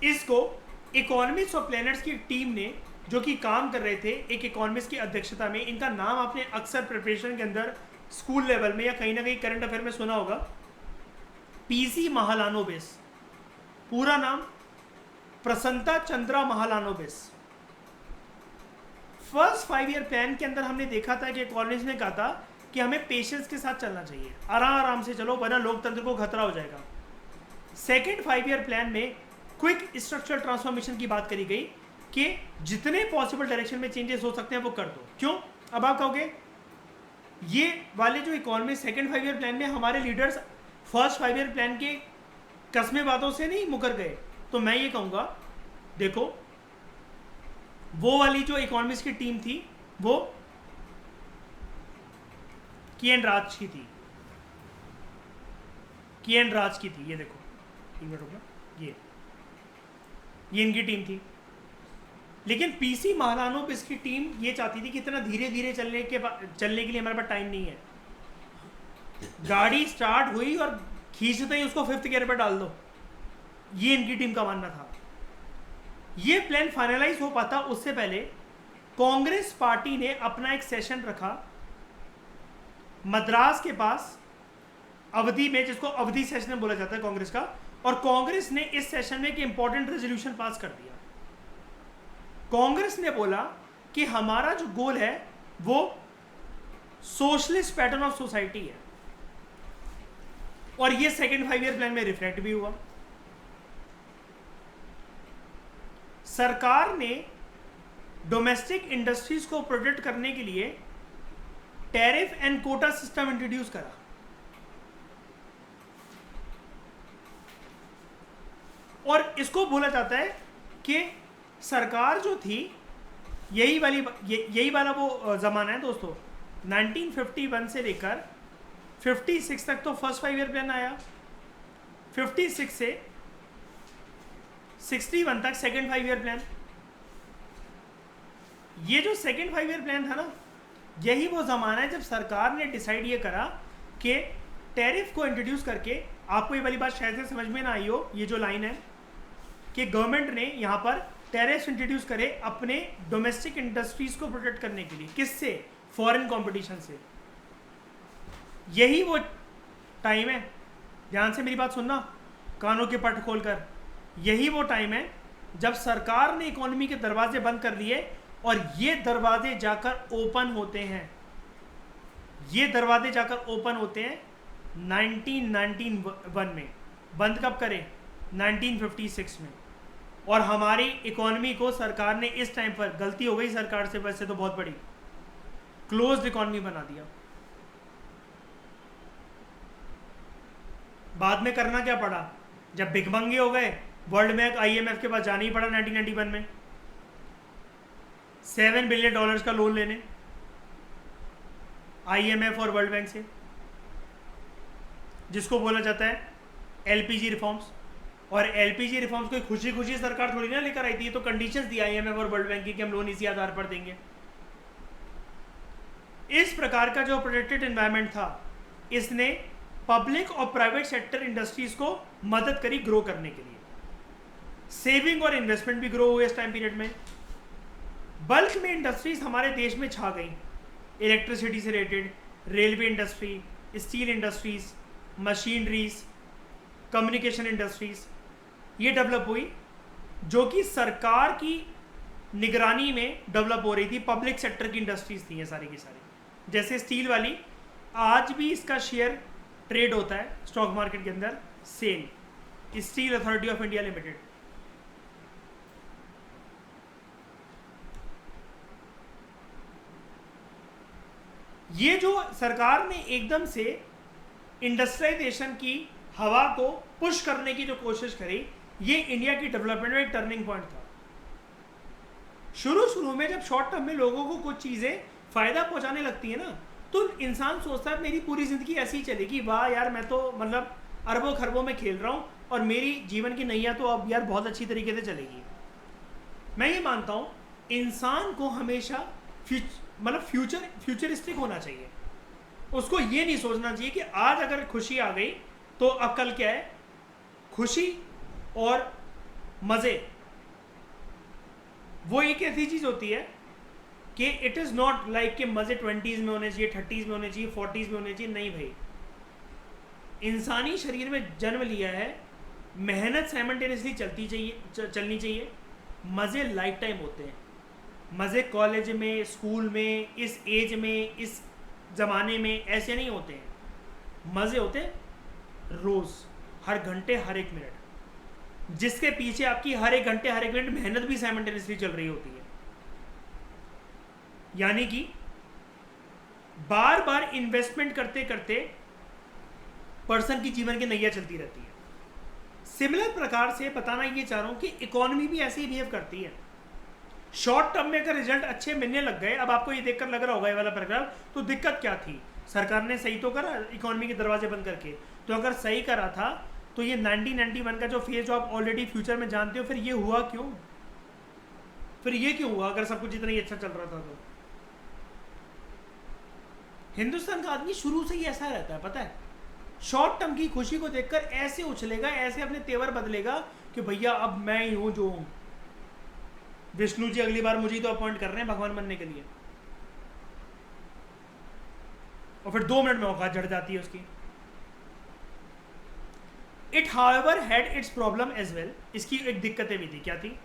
इसको इकोनॉमिस्ट ऑफ प्लैनेट्स की टीम ने, जो कि काम कर रहे थे एक इकोनॉमिस्ट की अध्यक्षता में, इनका नाम आपने अक्सर प्रिपरेशन के अंदर स्कूल लेवल में या कहीं ना कहीं करंट अफेयर में सुना होगा, PC महालानोबिस। पूरा नाम प्रसन्नता Chandra Mahalanobis. First 5 year plan के अंदर हमने देखा था कि इकोनॉमिस्ट ने कहा था कि हमें पेशेंस के साथ चलना चाहिए, आराम से चलो वरना लोकतंत्र को खतरा हो जाएगा। सेकेंड 5 ईयर प्लान में क्विक स्ट्रक्चरल ट्रांसफॉर्मेशन की बात करी गई कि जितने पॉसिबल डायरेक्शन में चेंजेस हो सकते हैं वो कर दो। क्यों? अब आप कहोगे ये वाले जो इकोनॉमी सेकेंड 5 ईयर प्लान में हमारे लीडर्स फर्स्ट 5 ईयर प्लान के कसमे बातों से नहीं मुकर गए, तो मैं ये कहूँगा देखो वो वाली जो इकोनॉमिस्ट की टीम थी वो किएन राज की थी, किएन राज की थी। ये देखो, एक मिनट रुकना, ये इनकी टीम थी। लेकिन पीसी महालानोबिस की टीम ये चाहती थी कि इतना धीरे धीरे चलने के लिए हमारे पास टाइम नहीं है। गाड़ी स्टार्ट हुई और खींचते ही उसको 5th गियर पर डाल दो, ये इनकी टीम का मानना था। ये प्लान फाइनलाइज हो पाता उससे पहले कांग्रेस पार्टी ने अपना एक सेशन रखा मद्रास के पास अवधि में, जिसको अवधि सेशन बोला जाता है कांग्रेस का। और कांग्रेस ने इस सेशन में एक इंपॉर्टेंट रेजोल्यूशन पास कर दिया। कांग्रेस ने बोला कि हमारा जो गोल है वो सोशलिस्ट पैटर्न ऑफ सोसाइटी है, और ये सेकेंड 5 ईयर प्लान में रिफ्लेक्ट भी हुआ। सरकार ने डोमेस्टिक इंडस्ट्रीज को प्रोटेक्ट करने के लिए tariff and quota system introduce करा। और इसको बोला जाता है कि सरकार जो थी, यही वाला वो जमाना है दोस्तों, 1951 से लेकर 56 तक तो फर्स्ट 5 ईयर प्लान आया, 56 से 61 तक सेकेंड 5 ईयर प्लान। ये जो सेकेंड 5 ईयर प्लान था ना, यही वो ज़माना है जब सरकार ने डिसाइड ये करा कि टैरिफ को इंट्रोड्यूस करके, आपको ये वाली बात शायद से समझ में ना आई हो, ये जो लाइन है कि गवर्नमेंट ने यहाँ पर टैरिफ इंट्रोड्यूस करे अपने डोमेस्टिक इंडस्ट्रीज को प्रोटेक्ट करने के लिए। किससे? फॉरेन कंपटीशन से। यही वो टाइम है, ध्यान से मेरी बात सुनना, कानों के पट खोलकर, यही वो टाइम है जब सरकार ने इकोनॉमी के दरवाजे बंद कर दिए और ये दरवाजे जाकर ओपन होते हैं। ये दरवाजे जाकर ओपन होते हैं 1991 में। बंद कब करें? 1956 में। और हमारी इकोनॉमी को सरकार ने इस टाइम पर, गलती हो गई सरकार से वैसे तो बहुत बड़ी, क्लोज्ड इकोनॉमी बना दिया। बाद में करना क्या पड़ा? जब भिखमंगे हो गए, वर्ल्ड बैंक IMF के पास जाना ही पड़ा 1991 में $7 बिलियन का लोन लेने, IMF और वर्ल्ड बैंक से, जिसको बोला जाता है LPG रिफॉर्म्स। और LPG रिफॉर्म्स कोई खुशी खुशी सरकार थोड़ी ना लेकर आई थी, तो कंडीशंस दी IMF और वर्ल्ड बैंक की कि हम लोन इसी आधार पर देंगे। इस प्रकार का जो प्रोटेक्टेड एनवायरनमेंट था, इसने पब्लिक और प्राइवेट सेक्टर इंडस्ट्रीज को मदद करी ग्रो करने के लिए। सेविंग और इन्वेस्टमेंट भी ग्रो हुए इस टाइम पीरियड में। बल्क में इंडस्ट्रीज हमारे देश में छा गई, इलेक्ट्रिसिटी से related, railway industry, steel industries, machineries, communication industries, ये डेवलप हुई, जो कि सरकार की निगरानी में डेवलप हो रही थी। पब्लिक सेक्टर की इंडस्ट्रीज थी ये सारी की सारी। जैसे स्टील वाली, आज भी इसका शेयर ट्रेड होता है स्टॉक मार्केट के अंदर, SAIL, steel authority of India limited. ये जो सरकार ने एकदम से इंडस्ट्रियलाइजेशन की हवा को पुश करने की जो कोशिश करी, ये इंडिया की डेवलपमेंट में एक टर्निंग पॉइंट था। शुरू में जब शॉर्ट टर्म में लोगों को कुछ चीजें फायदा पहुंचाने लगती है ना, तो इंसान सोचता है मेरी पूरी जिंदगी ऐसी ही चलेगी, वाह यार मैं तो मतलब अरबों खरबों में खेल रहा हूँ और मेरी जीवन की नैया तो अब यार बहुत अच्छी तरीके से चलेगी। मैं ये मानता हूँ इंसान को हमेशा फ्यूचरिस्टिक होना चाहिए। उसको ये नहीं सोचना चाहिए कि आज अगर खुशी आ गई तो अब कल क्या है। खुशी और मज़े वो एक ऐसी चीज़ होती है कि इट इज़ नॉट लाइक कि मज़े 20s में होने चाहिए, 30s में होने चाहिए, 40s में होने चाहिए। नहीं भाई, इंसानी शरीर में जन्म लिया है, मेहनत साइमल्टेनियसली चलनी चाहिए। मज़े लाइफ टाइम होते हैं। मज़े कॉलेज में, स्कूल में, इस एज में, इस ज़माने में ऐसे नहीं होते हैं। मज़े होते हैं रोज़, हर घंटे, हर एक मिनट, जिसके पीछे आपकी हर एक घंटे, हर एक मिनट मेहनत भी साइमल्टेनियसली चल रही होती है। यानी कि बार बार इन्वेस्टमेंट करते करते पर्सन की जीवन की नैया चलती रहती है। सिमिलर प्रकार से बताना ये चाह रहा हूं कि इकोनॉमी भी ऐसे ही बिहेव करती है। शॉर्ट टर्म में अगर रिजल्ट अच्छे मिलने लग गए, अब आपको ये देखकर लग रहा होगा ये वाला पैराग्राफ, तो दिक्कत क्या थी? सरकार ने सही तो करा इकोनॉमी के दरवाजे बंद करके, तो अगर सही करा था तो ये 1991 का जो फेज जो आप ऑलरेडी फ्यूचर में जानते हो, फिर ये हुआ क्यों? फिर ये क्यों हुआ अगर सब कुछ इतना ही अच्छा चल रहा था तो? हिंदुस्तान का आदमी शुरू से ही ऐसा रहता है, पता है, शॉर्ट टर्म की खुशी को देखकर ऐसे उछलेगा, ऐसे अपने तेवर बदलेगा कि भैया अब मैं ही हूं जो हूं। विष्णु जी अगली बार मुझे ही तो अपॉइंट कर रहे हैं भगवान बनने के लिए, और फिर 2 मिनट में औकात जड़ जाती है उसकी। It however had its problem as well, इसकी एक दिक्कतें भी थी। क्या थी?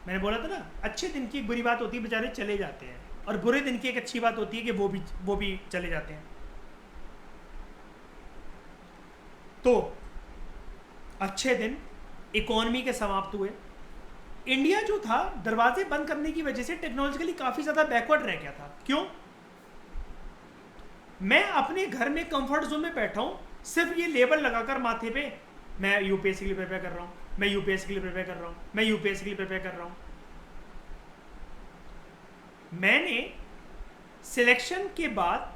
मैंने बोला था ना, अच्छे दिन की एक बुरी बात होती है, बेचारे चले जाते हैं, और बुरे दिन की एक अच्छी बात होती है कि वो भी चले जाते हैं। तो अच्छे दिन इकोनॉमी के समाप्त हुए। इंडिया जो था दरवाजे बंद करने की वजह से टेक्नोलॉजिकली काफी ज्यादा बैकवर्ड रह गया था। क्यों? मैं अपने घर में कंफर्ट जोन में बैठा हूं, सिर्फ ये लेबल लगाकर माथे पे, मैं यूपीएससी के लिए प्रिपेयर कर रहा हूं, मैं यूपीएससी के लिए प्रिपेयर कर रहा हूं, मैं यूपीएससी के लिए प्रिपेयर कर रहा हूं। मैंने सिलेक्शन के बाद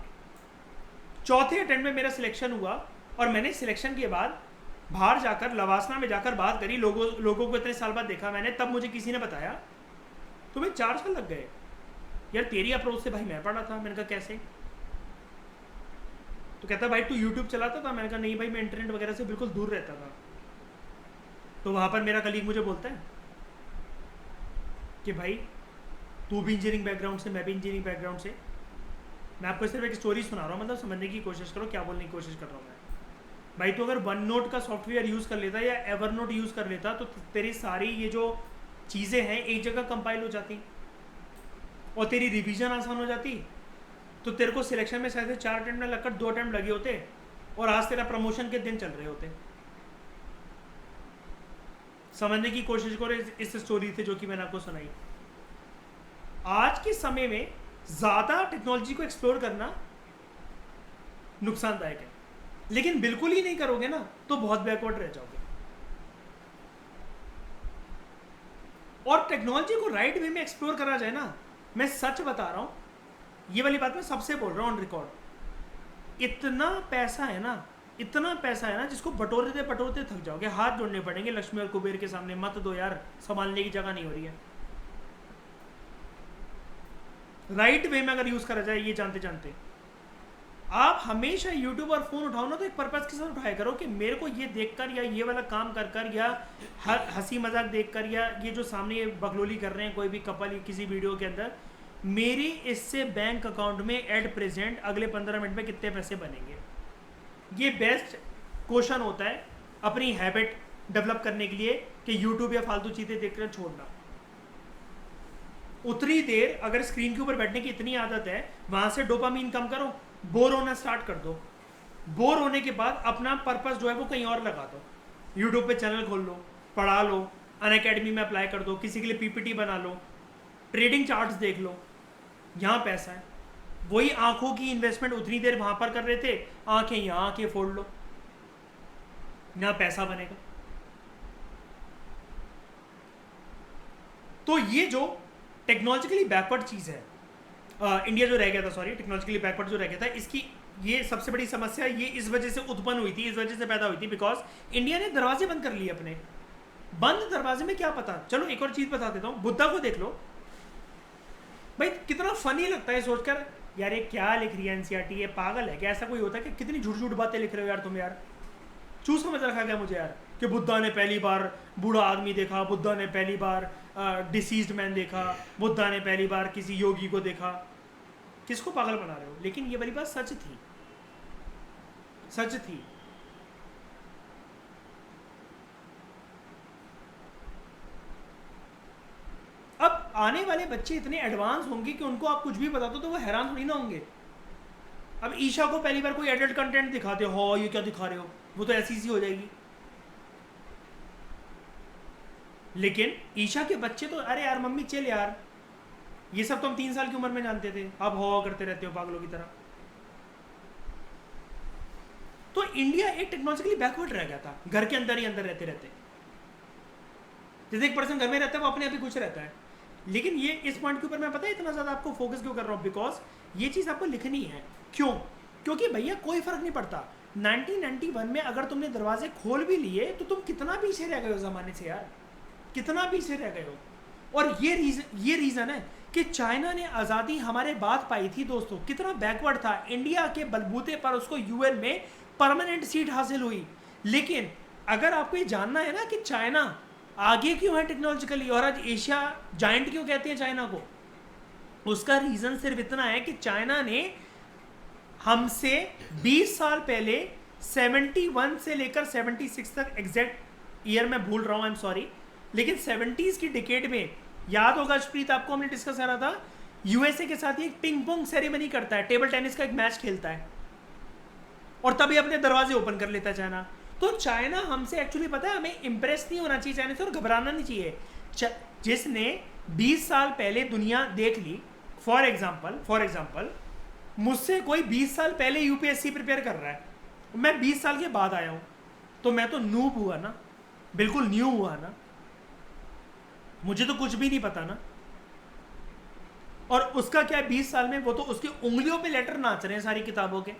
चौथे अटेम्प्ट में मेरा सिलेक्शन हुआ, और मैंने सिलेक्शन के बाद बाहर जाकर लवासना में जाकर बात करी, लोगों को इतने साल बाद देखा मैंने, तब मुझे किसी ने बताया तुम्हें 4 साल लग गए यार तेरी अप्रोच से। भाई मैं पढ़ा था। मैंने कहा कैसे? तो कहता भाई तू यूट्यूब चलाता था? मैंने कहा नहीं भाई, मैं इंटरनेट वगैरह से बिल्कुल दूर रहता था। तो वहां पर मेरा कलीग मुझे बोलता है कि भाई तू भी इंजीनियरिंग बैकग्राउंड से, मैं भी इंजीनियरिंग बैकग्राउंड से, मैं आपको सिर्फ एक स्टोरी सुना रहा हूँ, मतलब समझने की कोशिश करो क्या बोलने की कोशिश कर रहा हूँ मैं। भाई तो अगर वन नोट का सॉफ्टवेयर यूज़ कर लेता या एवर नोट यूज़ कर लेता, तो तेरी सारी ये जो चीज़ें हैं एक जगह कंपाइल हो जाती, और तेरी रिवीजन आसान हो जाती। तो तेरे को सिलेक्शन में शायद 4 अटेम्प्ट में लगकर 2 अटेम्प्ट लगे होते, और आज तेरा प्रमोशन के दिन चल रहे होते। समझने की कोशिश करो इस स्टोरी से जो कि मैंने आपको सुनाई। आज के समय में ज़्यादा टेक्नोलॉजी को एक्सप्लोर करना नुकसानदायक है, लेकिन बिल्कुल ही नहीं करोगे ना तो बहुत बैकवर्ड रह जाओगे। और टेक्नोलॉजी को राइट वे में एक्सप्लोर करा जाए ना, मैं सच बता रहा हूं, ये वाली बात मैं सबसे बोल रहा हूं ऑन रिकॉर्ड, इतना पैसा है ना, इतना पैसा है ना, जिसको बटोरते बटोरते थक जाओगे, हाथ जोड़ने पड़ेंगे लक्ष्मी और कुबेर के सामने, मत दो यार, संभालने की जगह नहीं हो रही है। राइट वे में अगर यूज करा जाए, ये जानते जानते आप हमेशा यूट्यूब और फोन उठाओ ना, तो एक पर्पज के साथ उठाया करो कि मेरे को ये देखकर या ये वाला काम कर कर या हंसी मजाक देखकर, या ये जो सामने बकलोली कर रहे हैं कोई भी कपल किसी वीडियो के अंदर, मेरी इससे बैंक अकाउंट में एट प्रेजेंट अगले 15 मिनट में कितने पैसे बनेंगे। ये बेस्ट क्वेश्चन होता है अपनी हैबिट डेवलप करने के लिए कि यूट्यूब या फालतू चीजें देखकर छोड़ना। उतनी देर अगर स्क्रीन के ऊपर बैठने की इतनी आदत है, वहां से डोपामीन कम करो, बोर होना स्टार्ट कर दो। बोर होने के बाद अपना पर्पस जो है वो कहीं और लगा दो, यूट्यूब पे चैनल खोल लो, पढ़ा लो, अनअकैडमी में अप्लाई कर दो, किसी के लिए पीपीटी बना लो, ट्रेडिंग चार्ट्स देख लो, यहाँ पैसा है। वही आंखों की इन्वेस्टमेंट उतनी देर वहां पर कर रहे थे, आंखें यहाँ आंखें फोड़ लो, यहाँ पैसा बनेगा। तो ये जो टेक्नोलॉजिकली बैकवर्ड चीज़ है, इंडिया जो रह गया था, सॉरी, टेक्नोलॉजिकली बैकवर्ड जो रह गया था, इसकी ये सबसे बड़ी समस्या ये इस वजह से उत्पन्न हुई थी, इस वजह से पैदा हुई थी, बिकॉज इंडिया ने दरवाजे बंद कर लिए अपने। बंद दरवाजे में क्या पता, चलो एक और चीज़ बता देता हूँ, बुद्धा को देख लो भाई, कितना फनी लगता है सोचकर, यार ये क्या लिख रही है एनसीईआरटी, ये पागल है क्या? ऐसा कोई होता है कि कितनी झूठ झूठ बातें लिख रहे हो यार तुम, यार चूस समझ रखा गया मुझे यार, कि बुद्धा ने पहली बार बूढ़ा आदमी देखा, बुद्धा ने पहली बार डिसीज्ड मैन देखा, बुद्धा ने पहली बार किसी योगी को देखा। किसको पागल बना रहे हो? लेकिन ये वाली बात सच थी, सच थी। अब आने वाले बच्चे इतने एडवांस होंगे कि उनको आप कुछ भी बता दो तो वो हैरान थोड़ी ना होंगे। अब ईशा को पहली बार कोई एडल्ट कंटेंट दिखाते हो, ये क्या दिखा रहे हो, वो तो ऐसी सी हो जाएगी। लेकिन ईशा के बच्चे तो अरे यार मम्मी चल यार, ये सब तो हम 3 साल की उम्र में जानते थे, अब हो करते रहते हो पागलों की तरह। तो इंडिया एक टेक्नोलॉजिकली बैकवर्ड रह गया था, घर के अंदर ही अंदर रहते रहते। जैसे एक पर्सन घर में रहता है वो अपने आप ही खुश रहता है, लेकिन ये इस पॉइंट के ऊपर मैं पता है इतना ज़्यादा आपको फोकस क्यों कर रहा हूँ, बिकॉज ये चीज़ आपको लिखनी है। क्यों? क्योंकि भैया कोई फर्क नहीं पड़ता, 1991 में अगर तुमने दरवाजे खोल भी लिए तो तुम कितना पीछे रह गए हो ज़माने से यार, कितना पीछे रह गए हो। और ये रीज़न है कि चाइना ने आज़ादी हमारे बाद पाई थी दोस्तों, कितना बैकवर्ड था, इंडिया के बलबूते पर उसको यूएन में परमानेंट सीट हासिल हुई। लेकिन अगर आपको ये जानना है ना कि चाइना आगे क्यों है टेक्नोलॉजिकली और आज एशिया जाइंट क्यों कहते हैं चाइना को, उसका रीज़न सिर्फ इतना है कि चाइना ने हमसे 20 साल पहले 71 से लेकर 76 तक, एग्जैक्ट ईयर मैं भूल रहा हूँ, आई एम सॉरी, लेकिन 70s की डिकेड में, याद होगा अशप्रीत आपको, हमने डिस्कस करा था, यूएसए के साथ ही एक पिंग पोंग सेरेमनी करता है, टेबल टेनिस का एक मैच खेलता है और तभी अपने दरवाजे ओपन कर लेता है चाइना। तो चाइना हमसे एक्चुअली पता है, हमें इंप्रेस नहीं होना चाहिए चाइना से और घबराना नहीं चाहिए। जिसने 20 साल पहले दुनिया देख ली, फॉर एग्जाम्पल मुझसे कोई 20 साल पहले यूपीएससी प्रिपेयर कर रहा है, मैं 20 साल के बाद आया हूं, तो मैं तो नूब हुआ ना, बिल्कुल न्यू हुआ ना, मुझे तो कुछ भी नहीं पता ना। और उसका क्या है, 20 साल में वो तो उसकी उंगलियों पे लेटर नाच रहे हैं सारी किताबों के।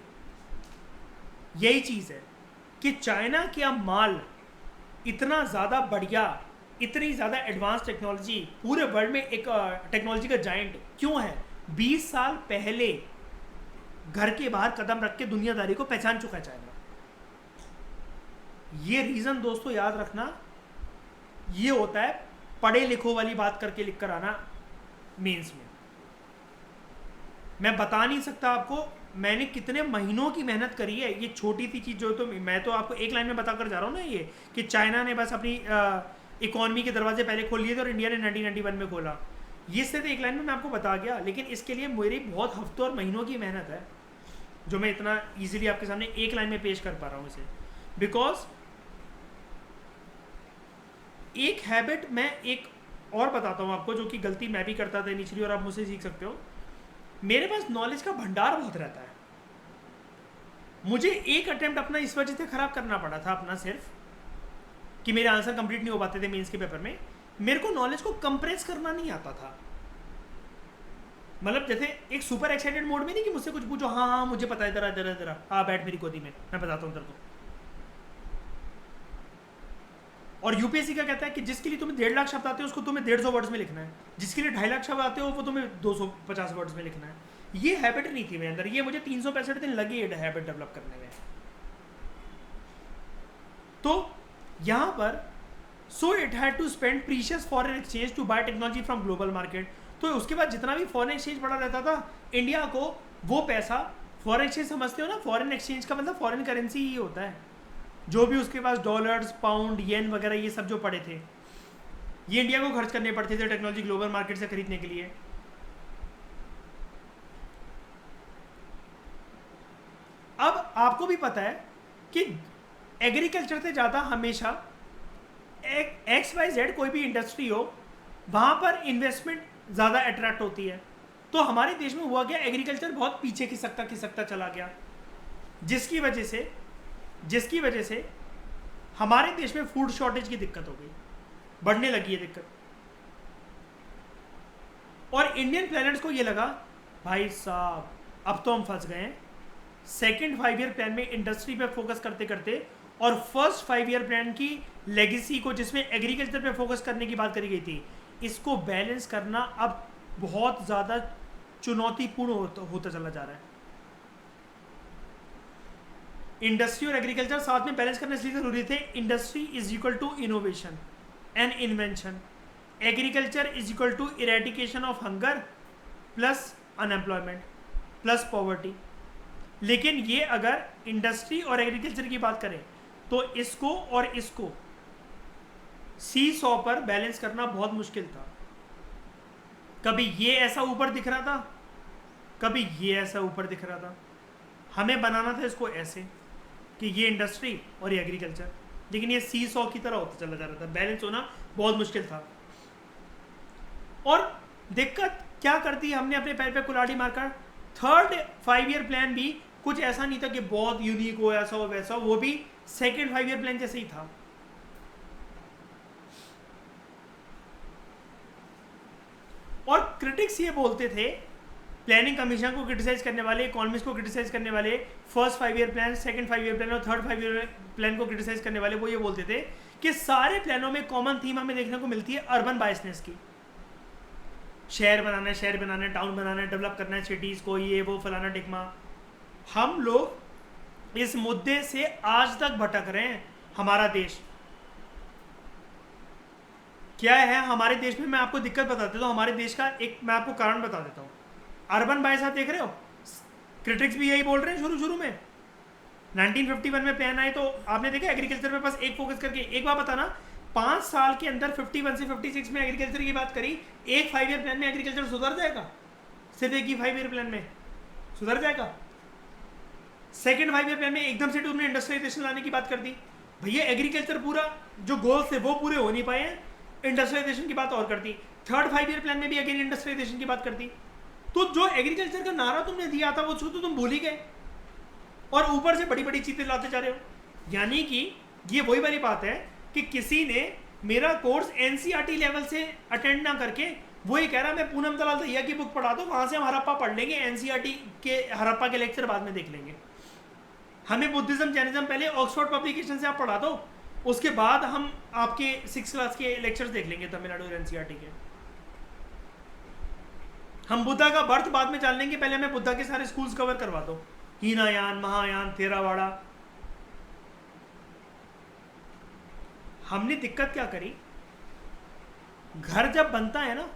यही चीज है कि चाइना का माल इतना ज़्यादा बढ़िया, इतनी ज़्यादा एडवांस टेक्नोलॉजी, पूरे वर्ल्ड में एक टेक्नोलॉजी का जाइंट क्यों है, 20 साल पहले घर के बाहर कदम रख के दुनियादारी को पहचान चुका है चाइना। ये रीज़न दोस्तों याद रखना, ये होता है पढ़े लिखो वाली बात करके लिख कर आना मेंस में। मैं बता नहीं सकता आपको मैंने कितने महीनों की मेहनत करी है, ये छोटी सी चीज़ जो, तो मैं तो आपको एक लाइन में बता कर जा रहा हूँ ना, ये कि चाइना ने बस अपनी इकोनॉमी के दरवाजे पहले खोल लिए थे और इंडिया ने 1991 में खोला, ये सिर्फ एक लाइन में मैं आपको बता गया। लेकिन इसके लिए मेरी बहुत हफ्तों और महीनों की मेहनत है, जो मैं इतना ईजिली आपके सामने एक लाइन में पेश कर पा रहा हूँ इसे। बिकॉज एक हैबिट मैं एक और बताता हूँ आपको, जो कि गलती मैं भी करता था इनिशियली और आप मुझसे सीख सकते हो। मेरे पास नॉलेज का भंडार बहुत रहता है। मुझे एक अटेम्प्ट अपना इस वजह से खराब करना पड़ा था अपना, सिर्फ कि मेरे आंसर कंप्लीट नहीं हो पाते थे मेंस के पेपर में। मेरे को नॉलेज को कंप्रेस करना नहीं आता था, मतलब जैसे एक सुपर एक्साइटेड मोड में नहीं कि मुझसे कुछ पूछो, हाँ हाँ मुझे पता है, जरा जरा जरा हाँ बैठ मेरी गोदी में, मैं बताता हूँ तेरे को। और यूपीएससी क्या कहता है कि जिसके लिए तुम्हें 1.5 लाख शब्द आते हैं उसको तुम्हें 150 वर्ड्स में लिखना है, जिसके लिए 2.5 लाख शब्द आते हो वो तुम्हें 250 वर्ड्स में लिखना है। ये हैबिट नहीं थी मेरे अंदर, ये मुझे 365 दिन लगे ये हैबिट डेवलप करने में। तो यहाँ पर so it had to spend precious foreign exchange to buy technology from global market. तो उसके बाद जितना भी फॉरेन एक्सचेंज पड़ा रहता था, इंडिया को वो पैसा, फॉरेन एक्सचेंज समझते हो ना, फॉरेन एक्सचेंज का मतलब फॉरेन करेंसी ही होता है, जो भी उसके पास डॉलर्स, पाउंड, येन वगैरह ये सब जो पड़े थे, ये इंडिया को खर्च करने पड़ते थे टेक्नोलॉजी ग्लोबल मार्केट से खरीदने के लिए। अब आपको भी पता है कि एग्रीकल्चर से ज़्यादा हमेशा XYZ कोई भी इंडस्ट्री हो, वहाँ पर इन्वेस्टमेंट ज़्यादा अट्रैक्ट होती है। तो हमारे देश में हुआ गया, एग्रीकल्चर बहुत पीछे खिसकता चला गया, जिसकी वजह से हमारे देश में फूड शॉर्टेज की दिक्कत हो गई, बढ़ने लगी है दिक्कत। और इंडियन प्लैनेट्स को ये लगा भाई साहब अब तो हम फंस गए हैं। सेकेंड 5 ईयर प्लान में इंडस्ट्री पे फोकस करते करते और फर्स्ट 5 ईयर प्लान की लेगेसी को, जिसमें एग्रीकल्चर पे फोकस करने की बात करी गई थी, इसको बैलेंस करना अब बहुत ज़्यादा चुनौतीपूर्ण होता चला जा रहा है। इंडस्ट्री और एग्रीकल्चर साथ में बैलेंस करना इसलिए जरूरी थे, industry is equal to innovation and invention, agriculture is equal to eradication of hunger plus unemployment plus poverty. लेकिन ये अगर इंडस्ट्री और एग्रीकल्चर की बात करें तो इसको और इसको C100 पर बैलेंस करना बहुत मुश्किल था। कभी ये ऐसा ऊपर दिख रहा था, कभी ये ऐसा ऊपर दिख रहा था। हमें बनाना था इसको ऐसे कि ये इंडस्ट्री और ये एग्रीकल्चर, लेकिन ये C100 की तरह होता चला जा रहा था, बैलेंस होना बहुत मुश्किल था। और दिक्कत क्या करती, हमने अपने पैर पे कुल्हाड़ी मारकर थर्ड 5 ईयर प्लान भी कुछ ऐसा नहीं था कि बहुत यूनिक हो, ऐसा हो वैसा, वो भी सेकेंड 5 ईयर प्लान जैसे ही था। और क्रिटिक्स ये बोलते थे, प्लानिंग कमीशन को क्रिटिसाइज करने वाले, इकोनॉमिस्ट को क्रिटिसाइज करने वाले, first 5 year plan, second 5 year plan और थर्ड 5 ईयर प्लान को क्रिटिसाइज करने वाले, वो ये बोलते थे कि सारे प्लानों में कॉमन थीम हमें देखने को मिलती है अर्बन बायसनेस की। शहर बनाना है, टाउन बनाना है, डेवलप करना है सिटीज़ को, ये वो फलाना टिकमा। हम लोग इस मुद्दे से आज तक भटक रहे हैं। हमारा देश क्या है, हमारे देश में मैं आपको दिक्कत बता देता हूँ। हमारे देश का एक मैं आपको कारण बता देता हूँ। अर्बन बायस आप देख रहे हो, क्रिटिक्स भी यही बोल रहे हैं शुरू में। 1951 में प्लान आए तो आपने देखा एग्रीकल्चर पे बस एक फोकस करके। एक बात बताना, 5 साल के अंदर 51 से 56 में एग्रीकल्चर की बात करी, एक 5 ईयर प्लान में एग्रीकल्चर सुधर जाएगा? सिर्फ एक ही 5 ईयर प्लान में सुधर जाएगा? सेकेंड 5 ईयर प्लान में एकदम से तुमने इंडस्ट्रियलाइजेशन लाने की बात कर दी। भैया एग्रीकल्चर पूरा जो गोल्स थे वो पूरे हो नहीं पाए हैं, इंडस्ट्रियलाइजेशन की बात और करती। थर्ड 5 ईयर प्लान में भी अगेन इंडस्ट्रियलाइजेशन की बात करती। तो जो एग्रीकल्चर का नारा तुमने दिया था वो तो तुम भूल ही गए, और ऊपर से बड़ी बड़ी चीजें लाते जा रहे हो। यानी कि ये वही वाली बात है कि किसी ने मेरा कोर्स एनसीईआरटी लेवल से अटेंड ना करके वो ये कह रहा मैं पूनम दलाल दहिया की बुक पढ़ा दो, वहां से हम हरप्पा पढ़ लेंगे, एनसीईआरटी के हरप्पा के लेक्चर बाद में देख लेंगे। हमें बुद्धिज्म जैनिज्म पहले ऑक्सफोर्ड पब्लिकेशन से आप पढ़ा दो, उसके बाद हम आपके 6th क्लास के लेक्चर्स देख लेंगे तमिलनाडु और एनसीईआरटी के। हम बुद्धा का बर्थ बाद में जान लेंगे, पहले हमें बुद्धा के सारे स्कूल्स कवर करवा दो, हीनायान, महायान, थेरावाड़ा। हमने दिक्कत क्या करी, घर जब बनता है ना,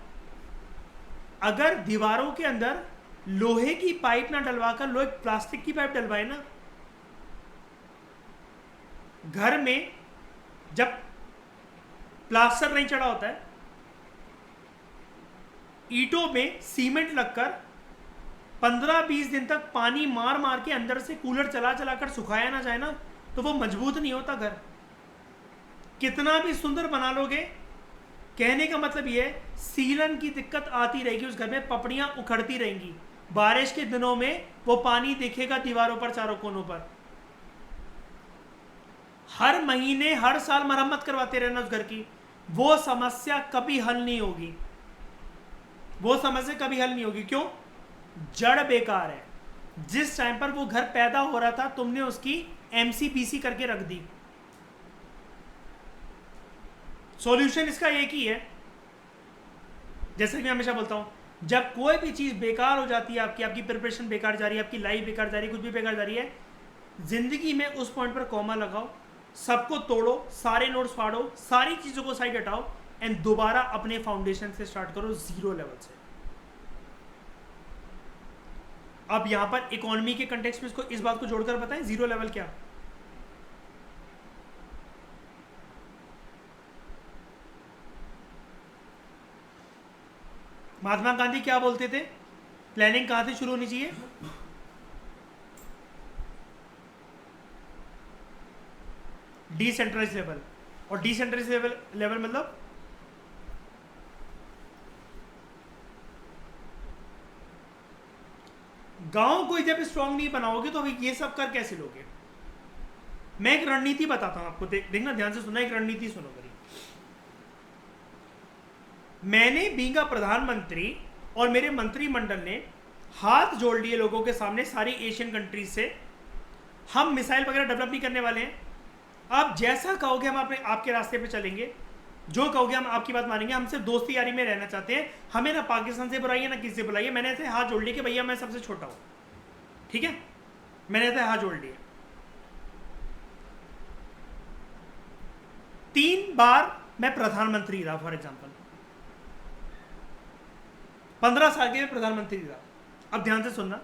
अगर दीवारों के अंदर लोहे की पाइप ना डलवाकर लोग प्लास्टिक की पाइप डलवाए ना, घर में जब प्लास्टर नहीं चढ़ा होता है, ईंटों में सीमेंट लगकर 15-20 दिन तक पानी मार मार के अंदर से कूलर चला चला कर सुखाया ना जाए ना, तो वो मजबूत नहीं होता घर। कितना भी सुंदर बना लोगे, कहने का मतलब ये है सीलन की दिक्कत आती रहेगी उस घर में, पपड़ियां उखड़ती रहेंगी। बारिश के दिनों में वो पानी दिखेगा दीवारों पर, चारों कोनों पर। हर महीने हर साल मरम्मत करवाते रहना उस घर की, वो समस्या कभी हल नहीं होगी। वो समस्या कभी हल नहीं होगी। क्यों? जड़ बेकार है। जिस टाइम पर वो घर पैदा हो रहा था तुमने उसकी एमसीपीसी करके रख दी। सॉल्यूशन इसका एक ही है, जैसे कि मैं हमेशा बोलता हूं, जब कोई भी चीज बेकार हो जाती है, आपकी प्रिपरेशन बेकार जा रही है, आपकी लाइफ बेकार जा रही है, कुछ भी बेकार जा रही है, जिंदगी में उस पॉइंट पर कॉमा लगाओ, सबको तोड़ो, सारे नोट्स फाड़ो, सारी चीजों को साइड हटाओ एंड दोबारा अपने फाउंडेशन से स्टार्ट करो, 0 लेवल से। अब यहां पर इकोनॉमी के कंटेक्स्ट में इसको इस बात को जोड़कर बताएं, 0 लेवल क्या? महात्मा गांधी क्या बोलते थे? प्लानिंग कहां से शुरू होनी चाहिए? Decentralize level. और डिसेंट्रलाइज लेवल मतलब गांव को जब स्ट्रांग नहीं बनाओगे तो ये सब कर कैसे लोगे? मैं एक रणनीति बताता हूं आपको, देखना ध्यान से सुनना, एक रणनीति सुनो मेरी। मैंने बींगा प्रधानमंत्री और मेरे मंत्रिमंडल ने हाथ जोड़ लिए लोगों के सामने, सारी एशियन कंट्रीज से। हम मिसाइल वगैरह डेवलप नहीं करने वाले हैं, आप जैसा कहोगे हम आपके रास्ते पे चलेंगे, जो कहोगे हम आपकी बात मानेंगे। हम सिर्फ दोस्ती यारी में रहना चाहते हैं, हमें ना पाकिस्तान से बुलाइए ना किसी से बुलाइए। मैंने ऐसे हाथ जोड़ लिए कि भैया मैं सबसे छोटा हूं, ठीक है, मैंने ऐसे हाथ जोड़ लिए। 3 बार मैं प्रधानमंत्री रहा, फॉर एग्जाम्पल 15 साल के मैं प्रधानमंत्री रहा। अब ध्यान से सुनना,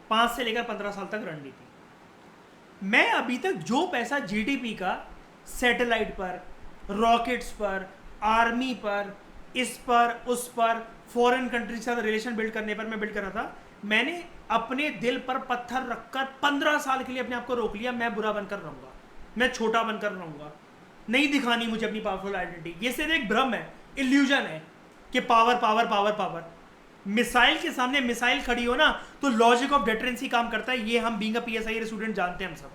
5 से लेकर 15 साल तक रणनीति। मैं अभी तक जो पैसा जीडीपी का सैटेलाइट पर, रॉकेट्स पर, आर्मी पर, इस पर, उस पर, फॉरेन कंट्री के साथ रिलेशन बिल्ड करने पर मैं बिल्ड कर रहा था, मैंने अपने दिल पर पत्थर रखकर 15 साल के लिए अपने आप को रोक लिया। मैं बुरा बनकर रहूंगा, मैं छोटा बनकर रहूंगा, नहीं दिखानी मुझे अपनी पावरफुल आइडेंटिटी। ये सिर्फ एक भ्रम है, इल्यूजन है कि power power power power. Missile के सामने मिसाइल खड़ी हो ना तो लॉजिक ऑफ डेटरेंसी काम करता है। ये हम बीइंग अ पीएसआई स्टूडेंट जानते हैं हम सब।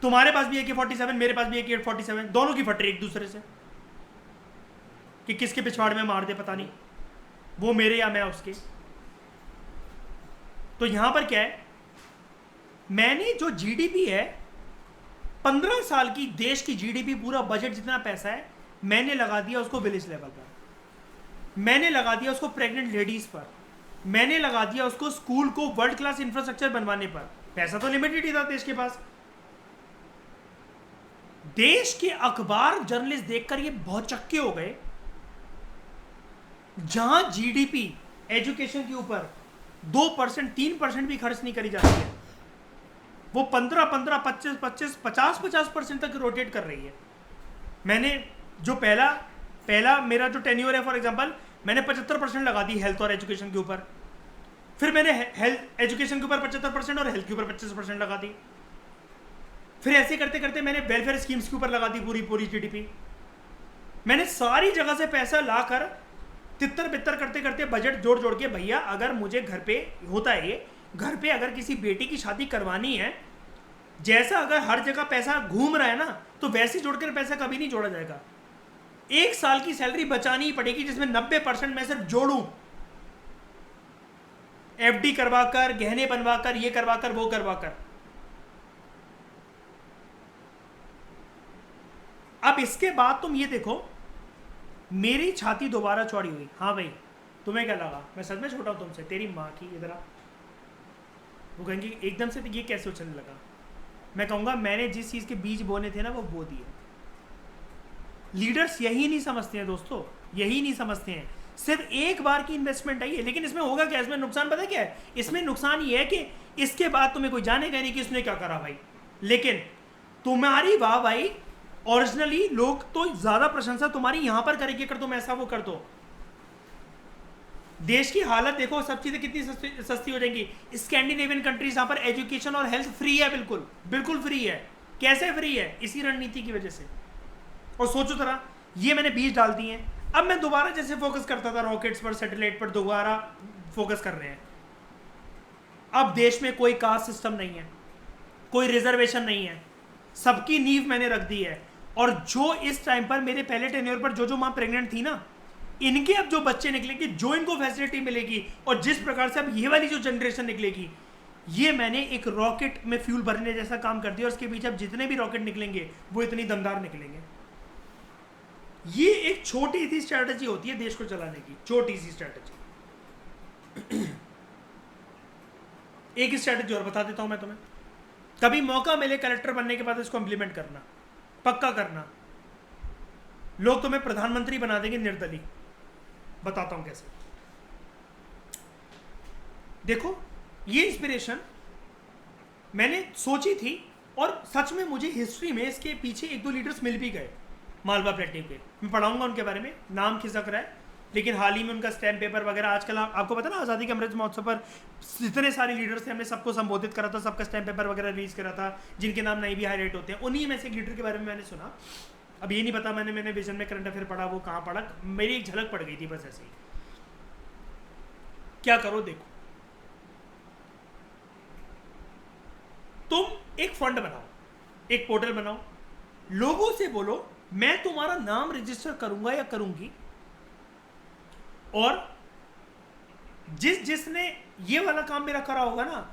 तुम्हारे पास भी AK-47, मेरे पास भी AK-47, दोनों की फट रही एक दूसरे से। कि किसके पिछवाड़ में मार दे, पता नहीं वो मेरे या मैं उसके। तो यहां पर क्या है, मैंने जो जीडीपी है 15 साल की देश की जीडीपी, पूरा बजट जितना पैसा है मैंने लगा दिया उसको विलेज लेवल पर, मैंने लगा दिया उसको प्रेग्नेंट लेडीज पर, मैंने लगा दिया उसको स्कूल को वर्ल्ड क्लास इंफ्रास्ट्रक्चर बनवाने पर। पैसा तो लिमिटेड ही था देश के पास। देश के अखबार जर्नलिस्ट देखकर ये बहुत चक्के हो गए, जहां जीडीपी एजुकेशन के ऊपर 2% 3% भी खर्च नहीं करी जाती है, वो 15 25 50% तक रोटेट कर रही है। मैंने जो पहला मेरा जो टेन्योर है, फॉर एग्जांपल, मैंने 75% लगा दी हेल्थ और एजुकेशन के ऊपर, फिर मैंने हेल्थ एजुकेशन के ऊपर 75% और हेल्थ के ऊपर 25% लगा दी, फिर ऐसे करते करते मैंने वेलफेयर स्कीम्स के ऊपर लगा दी पूरी जीडीपी। मैंने सारी जगह से पैसा लाकर तितर बितर करते करते बजट जोड़ जोड़ के, भैया अगर मुझे घर पे होता है ये, घर पे अगर किसी बेटी की शादी करवानी है, जैसा अगर हर जगह पैसा घूम रहा है ना, तो वैसे जोड़कर पैसा कभी नहीं जोड़ा जाएगा। 1 साल की सैलरी बचानी ही पड़ेगी, जिसमें 90% मैं सिर्फ जोड़ूं, एफडी करवाकर, गहने बनवाकर, ये करवाकर, वो करवाकर। अब इसके बाद तुम ये देखो, मेरी छाती दोबारा चौड़ी हुई। हाँ भाई, तुम्हें क्या लगा मैं सच में छोटा हूं तुमसे? तेरी माँ की इधर आ। वो कहेंगे एकदम से ये कैसे उछलने लगा? मैं कहूंगा मैंने जिस चीज के बीज बोने थे ना, वो बो दिए। लीडर्स यही नहीं समझते हैं दोस्तों, यही नहीं समझते हैं। सिर्फ एक बार की इन्वेस्टमेंट आई है, लेकिन इसमें होगा क्या? इसमें नुकसान पता क्या है? इसमें नुकसान ये है कि इसके बाद तुम्हें कोई जानेगा नहीं कि उसने क्या करा भाई। लेकिन तुम्हारी वाह भाई, ओरिजिनली लोग तो ज्यादा प्रशंसा तुम्हारी यहां पर करेंगे, कर तुम ऐसा वो कर दो। देश की हालत देखो, सब चीजें कितनी सस्ती हो जाएंगी। स्कैंडिनेवियन कंट्रीज, जहां पर एजुकेशन और हेल्थ फ्री है, बिल्कुल बिल्कुल फ्री है। कैसे फ्री है? इसी रणनीति की वजह से। और सोचो जरा, ये मैंने बीज डाल दिए हैं, अब मैं दोबारा जैसे फोकस करता था रॉकेट्स पर, सैटेलाइट पर, दोबारा फोकस कर रहे हैं। अब देश में कोई कास्ट सिस्टम नहीं है, कोई रिजर्वेशन नहीं है, सबकी नींव मैंने रख दी है। और जो इस टाइम पर मेरे पहले टेन्योर पर जो मां प्रेग्नेंट थी ना, इनके अब जो बच्चे निकलेंगे, जो इनको फैसिलिटी मिलेगी, और जिस प्रकार से अब ये वाली जो जनरेशन निकलेगी, ये मैंने एक रॉकेट में फ्यूल भरने जैसा काम कर दिया। और उसके पीछे अब जितने भी रॉकेट निकलेंगे वो इतनी दमदार निकलेंगे। ये एक छोटी सी स्ट्रैटेजी होती है देश को चलाने की, छोटी सी स्ट्रैटेजी। एक स्ट्रैटेजी और बता देता हूं मैं तुम्हें, कभी मौका मिले कलेक्टर बनने के बाद इसको इंप्लीमेंट करना, पक्का करना। लोग तुम्हें प्रधानमंत्री बना देंगे निर्दलीय। बताता हूं कैसे। देखो, ये इंस्पिरेशन मैंने सोची थी, और सच में मुझे हिस्ट्री में इसके पीछे 1-2 लीडर्स मिल भी गए मालवा प्लेटिव के। मैं पढ़ाऊंगा उनके बारे में, नाम खिसक रहा है, लेकिन हाल ही में उनका स्टैम्प पेपर वगैरह, आजकल आपको पता ना, आज़ादी के अमृत महोत्सव पर जितने सारे लीडर्स थे, हमने सबको संबोधित करा था, सबका स्टैम्प पेपर वगैरह रिलीज करा था, जिनके नाम नहीं भी हाईलाइट होते हैं। उन्हीं में से एक लीडर के बारे में मैंने सुना। अब ये नहीं पता, मैंने विजन में करंट अफेयर पढ़ा, वो कहाँ पढ़ा, मेरी एक झलक पड़ गई थी बस ऐसे ही। क्या करो, देखो, तुम एक फंड बनाओ, एक पोर्टल बनाओ, लोगों से बोलो मैं तुम्हारा नाम रजिस्टर करूंगा या करूंगी, और जिसने ये वाला काम मेरा करा होगा ना,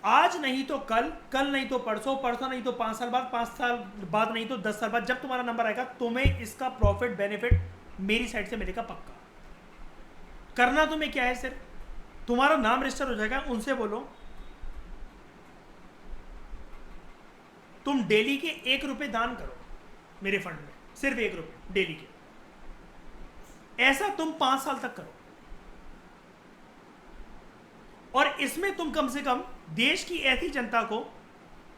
आज नहीं तो कल, कल नहीं तो परसों, परसों नहीं तो 5 साल बाद, 5 साल बाद नहीं तो 10 साल बाद, जब तुम्हारा नंबर आएगा, तुम्हें इसका प्रॉफिट बेनिफिट मेरी साइड से मिलेगा पक्का। करना तुम्हें क्या है, सिर्फ तुम्हारा नाम रजिस्टर हो जाएगा। उनसे बोलो तुम डेली के 1 रुपए दान करो मेरे फंड में, सिर्फ 1 रुपए डेली के। ऐसा तुम 5 साल तक करो, और इसमें तुम कम से कम देश की ऐसी जनता को,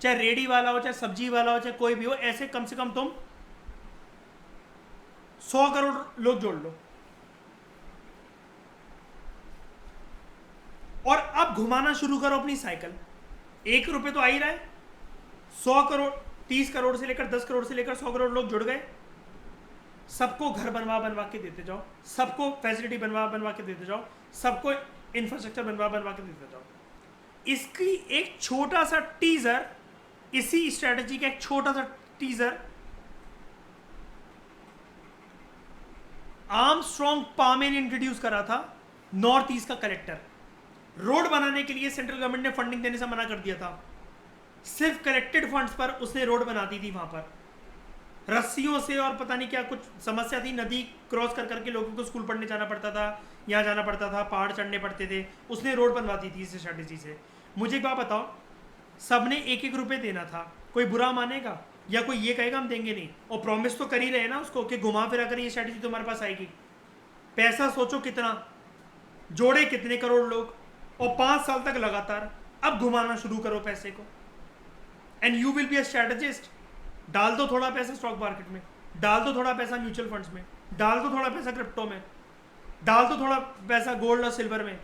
चाहे रेडी वाला हो, चाहे सब्जी वाला हो, चाहे कोई भी हो, ऐसे कम से कम तुम 100 करोड़ लोग जोड़ लो। और अब घुमाना शुरू करो अपनी साइकिल। 1 रुपए तो आ ही रहा है, 100 करोड़, 30 करोड़ से लेकर 10 करोड़ से लेकर 100 करोड़ लोग जुड़ गए। सबको घर बनवा बनवा के देते जाओ, सबको फैसिलिटी बनवा बनवा के देते जाओ, सबको इंफ्रास्ट्रक्चर बनवा बनवा के देते जाओ। इसकी एक छोटा सा टीजर, इसी स्ट्रेटजी का एक छोटा सा टीजर आर्मस्ट्रॉन्ग पामे ने इंट्रोड्यूस करा था, नॉर्थ ईस्ट का कलेक्टर। रोड बनाने के लिए सेंट्रल गवर्नमेंट ने फंडिंग देने से मना कर दिया था, सिर्फ कलेक्टेड फंड्स पर उसने रोड बना दी थी। वहां पर रस्सियों से और पता नहीं क्या कुछ समस्या थी, नदी क्रॉस कर करके लोगों को स्कूल पढ़ने जाना पड़ता था, यहाँ जाना पड़ता था, पहाड़ चढ़ने पड़ते थे, उसने रोड बनवा दी थी इस स्ट्रैटेजी से। मुझे एक बात बताओ, सबने 1-1 रुपये देना था, कोई बुरा मानेगा या कोई ये कहेगा हम देंगे नहीं? और प्रॉमिस तो कर ही रहे ना उसको कि घुमा फिरा कर ये स्ट्रैटेजी तुम्हारे पास आएगी। पैसा सोचो कितना जोड़े, कितने करोड़ लोग, और 5 साल तक लगातार। अब घुमाना शुरू करो पैसे को, and you will be a strategist. डाल दो थोड़ा पैसा स्टॉक मार्केट में, डाल दो थोड़ा पैसा म्यूचुअल फंड्स में, डाल दो थोड़ा पैसा क्रिप्टो में, डाल दो थोड़ा पैसा गोल्ड और सिल्वर में,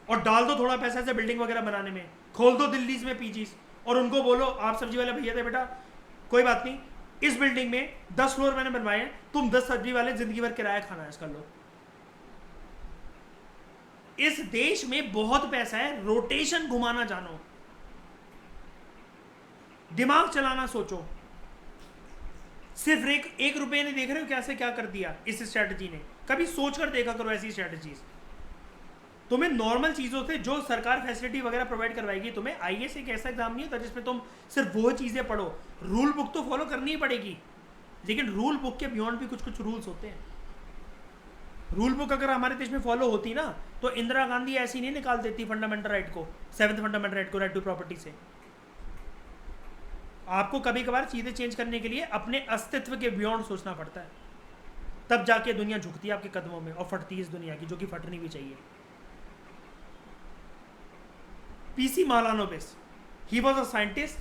और डाल दो थोड़ा पैसा ऐसे बिल्डिंग वगैरह बनाने में। खोल दो दिल्ली में पीजीज और उनको बोलो, आप सब्जी वाले भैया थे बेटा, कोई बात नहीं, इस बिल्डिंग में 10 फ्लोर मैंने बनवाए हैं, तुम 10 सब्जी वाले जिंदगी भर किराया खाना है इसका लो। इस देश में बहुत पैसा है, रोटेशन घुमाना जानो, दिमाग चलाना सोचो। सिर्फ एक रुपये ने, देख रहे हो कैसे क्या कर दिया इस स्ट्रैटेजी ने? कभी सोच कर देखा करो ऐसी स्ट्रैटेजीज। तुम्हें नॉर्मल चीजों से जो सरकार फैसिलिटी वगैरह प्रोवाइड करवाएगी, तुम्हें आईएएस एक ऐसा एग्जाम नहीं होता जिसमें तुम सिर्फ वो चीजें पढ़ो। रूल बुक तो फॉलो करनी ही पड़ेगी, लेकिन रूल बुक के बियॉन्ड भी कुछ कुछ रूल्स होते हैं। रूल बुक अगर हमारे देश में फॉलो होती ना, तो इंदिरा गांधी ऐसी नहीं निकाल देती फंडामेंटल राइट को, 7th फंडामेंटल राइट को, राइट टू प्रॉपर्टी से। आपको कभी कभार चीजें चेंज करने के लिए अपने अस्तित्व के बियॉन्ड सोचना पड़ता है, तब जाके दुनिया झुकती है आपके कदमों में और फटती है इस दुनिया की, जो कि फटनी भी चाहिए। PC Mahalanobis, he was a scientist,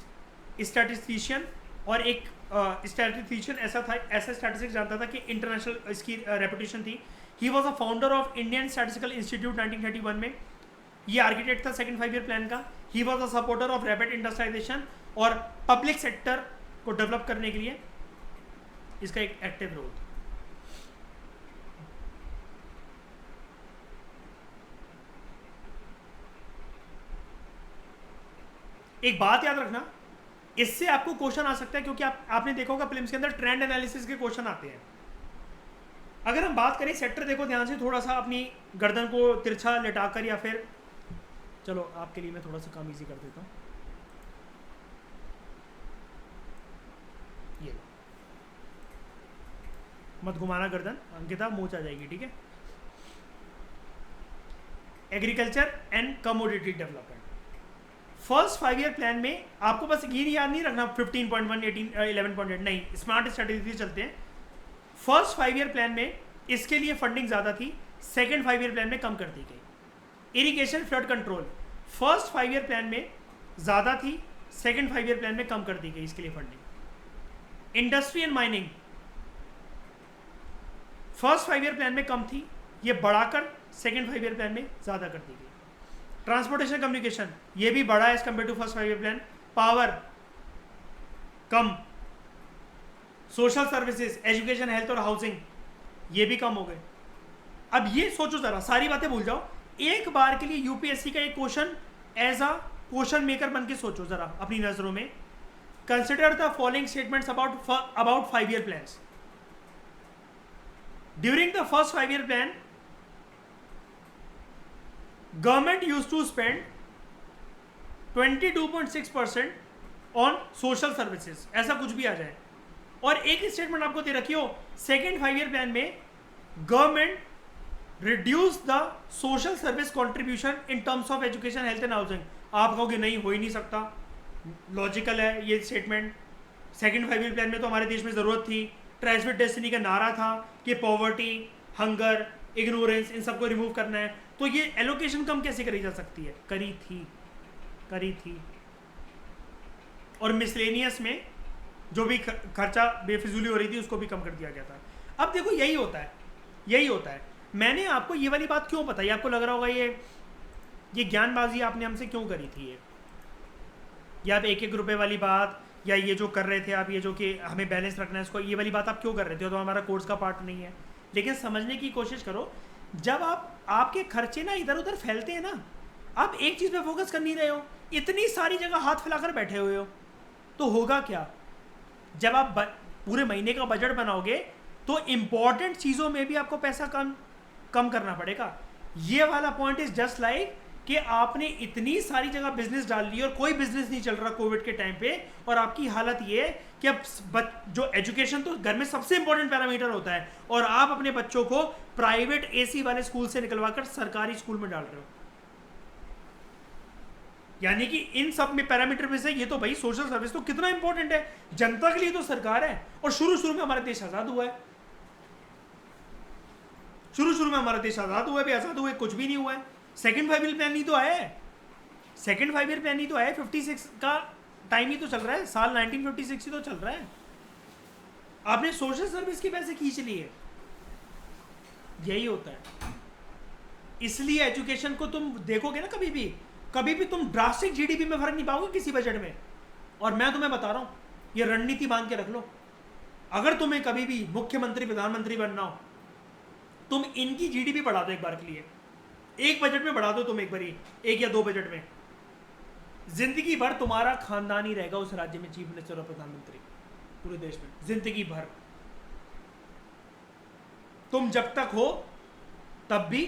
statistician, और एक स्टैटिस्टिशियन ऐसा था, ऐसा स्टैटिस्टिक्स जानता था कि इंटरनेशनल इसकी रेपुटेशन थी। ही was a founder of Indian statistical institute 1931 में। ये आर्किटेक्ट था सेकंड 5 ईयर प्लान का। He was a supporter of rapid industrialization और पब्लिक सेक्टर को डेवलप करने के लिए इसका एक एक्टिव रोल था। एक बात याद रखना, इससे आपको क्वेश्चन आ सकता है, क्योंकि आपने देखा होगा फिल्म्स के अंदर ट्रेंड एनालिसिस के क्वेश्चन आते हैं। अगर हम बात करें सेक्टर, देखो ध्यान से, थोड़ा सा अपनी गर्दन को तिरछा लेटाकर, या फिर चलो आपके लिए मैं थोड़ा सा काम इजी कर देता हूँ। ये मत घुमाना गर्दन, अंकिता मोच आ जाएगी, ठीक है। Agriculture and commodity development, first 5 year plan में आपको बस ये याद नहीं रखना 15.1, 11.8 नहीं, स्मार्ट स्ट्रेटेजी चलते हैं। फर्स्ट 5 ईयर प्लान में इसके लिए फंडिंग ज़्यादा थी, सेकंड 5 ईयर प्लान में कम कर दी गई। Irrigation flood control, first 5 year plan में ज़्यादा थी, सेकंड 5 ईयर प्लान में कम कर दी गई इसके लिए funding. Industry and mining, first 5 year plan में कम थी, ये बढ़ाकर सेकंड 5 ईयर प्लान में ज़्यादा कर दी गई। ट्रांसपोर्टेशन कम्युनिकेशन, ये भी बढ़ा as compare to first 5 year plan. Power कम, सोशल सर्विसेज, एजुकेशन, हेल्थ और हाउसिंग, ये भी कम हो गए। अब ये सोचो जरा, सारी बातें भूल जाओ, एक बार के लिए यूपीएससी का एक question as a question maker बन के सोचो जरा अपनी नजरों में। Consider the following statements about 5 year plans. During the first 5 year plan, government used to spend 22.6% on social services, ऐसा कुछ भी आ जाए। और एक स्टेटमेंट आपको दे रखी हो, सेकेंड 5 ईयर प्लान में government reduce the social service contribution in terms of education, health and housing. आप कहोगे नहीं, हो ही नहीं सकता, लॉजिकल है ये स्टेटमेंट। सेकेंड 5 ईयर प्लान में तो हमारे देश में ज़रूरत थी, ट्रांसफर डेस्टिनी का नारा था कि पॉवर्टी, हंगर, इग्नोरेंस, इन सबको रिमूव करना है, तो ये एलोकेशन कम कैसे करी जा सकती है? करी थी। और मिसलेनियस में जो भी खर्चा बेफिजूली हो रही थी उसको भी कम कर दिया गया था। अब देखो यही होता है। मैंने आपको ये वाली बात क्यों बताई? आपको लग रहा होगा ये ज्ञानबाजी आपने हमसे क्यों करी थी ये? या आप 1-1 रुपये वाली बात, या ये जो कर रहे थे आप, ये जो कि हमें बैलेंस रखना है इसको, ये वाली बात आप क्यों कर रहे थे? तो हमारा कोर्स का पार्ट नहीं है। लेकिन समझने की कोशिश करो, जब आपके खर्चे ना इधर उधर फैलते हैं ना, आप एक चीज़ पे फोकस कर नहीं रहे हो, इतनी सारी जगह हाथ फैलाकर बैठे हुए हो, तो होगा क्या? जब आप पूरे महीने का बजट बनाओगे तो इंपॉर्टेंट चीज़ों में भी आपको पैसा कम करना पड़ेगा। ये वाला पॉइंट इज जस्ट लाइक कि आपने इतनी सारी जगह बिजनेस डाल ली और कोई बिजनेस नहीं चल रहा कोविड के टाइम पे, और आपकी हालत ये है कि अब जो एजुकेशन तो घर में सबसे इंपॉर्टेंट पैरामीटर होता है, और आप अपने बच्चों को प्राइवेट एसी वाले स्कूल से निकलवाकर सरकारी स्कूल में डाल रहे हो। यानी कि इन सब में पैरामीटर में से ये तो भाई सोशल सर्विस तो कितना इंपॉर्टेंट है, जनता के लिए तो सरकार है। और शुरू में हमारा देश आजाद हुआ है, शुरू में हमारा देश आजाद हुआ है, आजाद हुए कुछ भी नहीं हुआ है। सेकंड 5 ईयर प्लान ही तो आया है, सेकंड 5 ईयर प्लान ही तो आया है, 56 का टाइम ही तो चल रहा है, साल 1956 ही तो चल रहा है। आपने सोशल सर्विस के पैसे खींच लिए, यही होता है। इसलिए एजुकेशन को तुम देखोगे ना, कभी भी तुम ड्रास्टिक जीडीपी में फर्क नहीं पाओगे किसी बजट में। और मैं तुम्हें बता रहा हूं, ये रणनीति बांध के रख लो, अगर तुम्हें कभी भी मुख्यमंत्री प्रधानमंत्री बनना हो, तुम इनकी जीडीपी बढ़ा दो एक बार के लिए, एक बजट में बढ़ा दो तुम, एक बारी 1 या 2 बजट में, जिंदगी भर तुम्हारा खानदान ही रहेगा उस राज्य में चीफ मिनिस्टर और प्रधानमंत्री, पूरे देश में जिंदगी भर। तुम जब तक हो तब भी,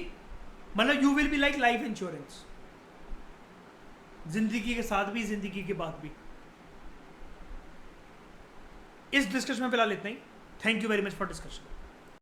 मतलब you will be like life insurance, जिंदगी के साथ भी जिंदगी के बाद भी। इस डिस्कशन में फिलहाल इतना ही। Thank you very much for discussion.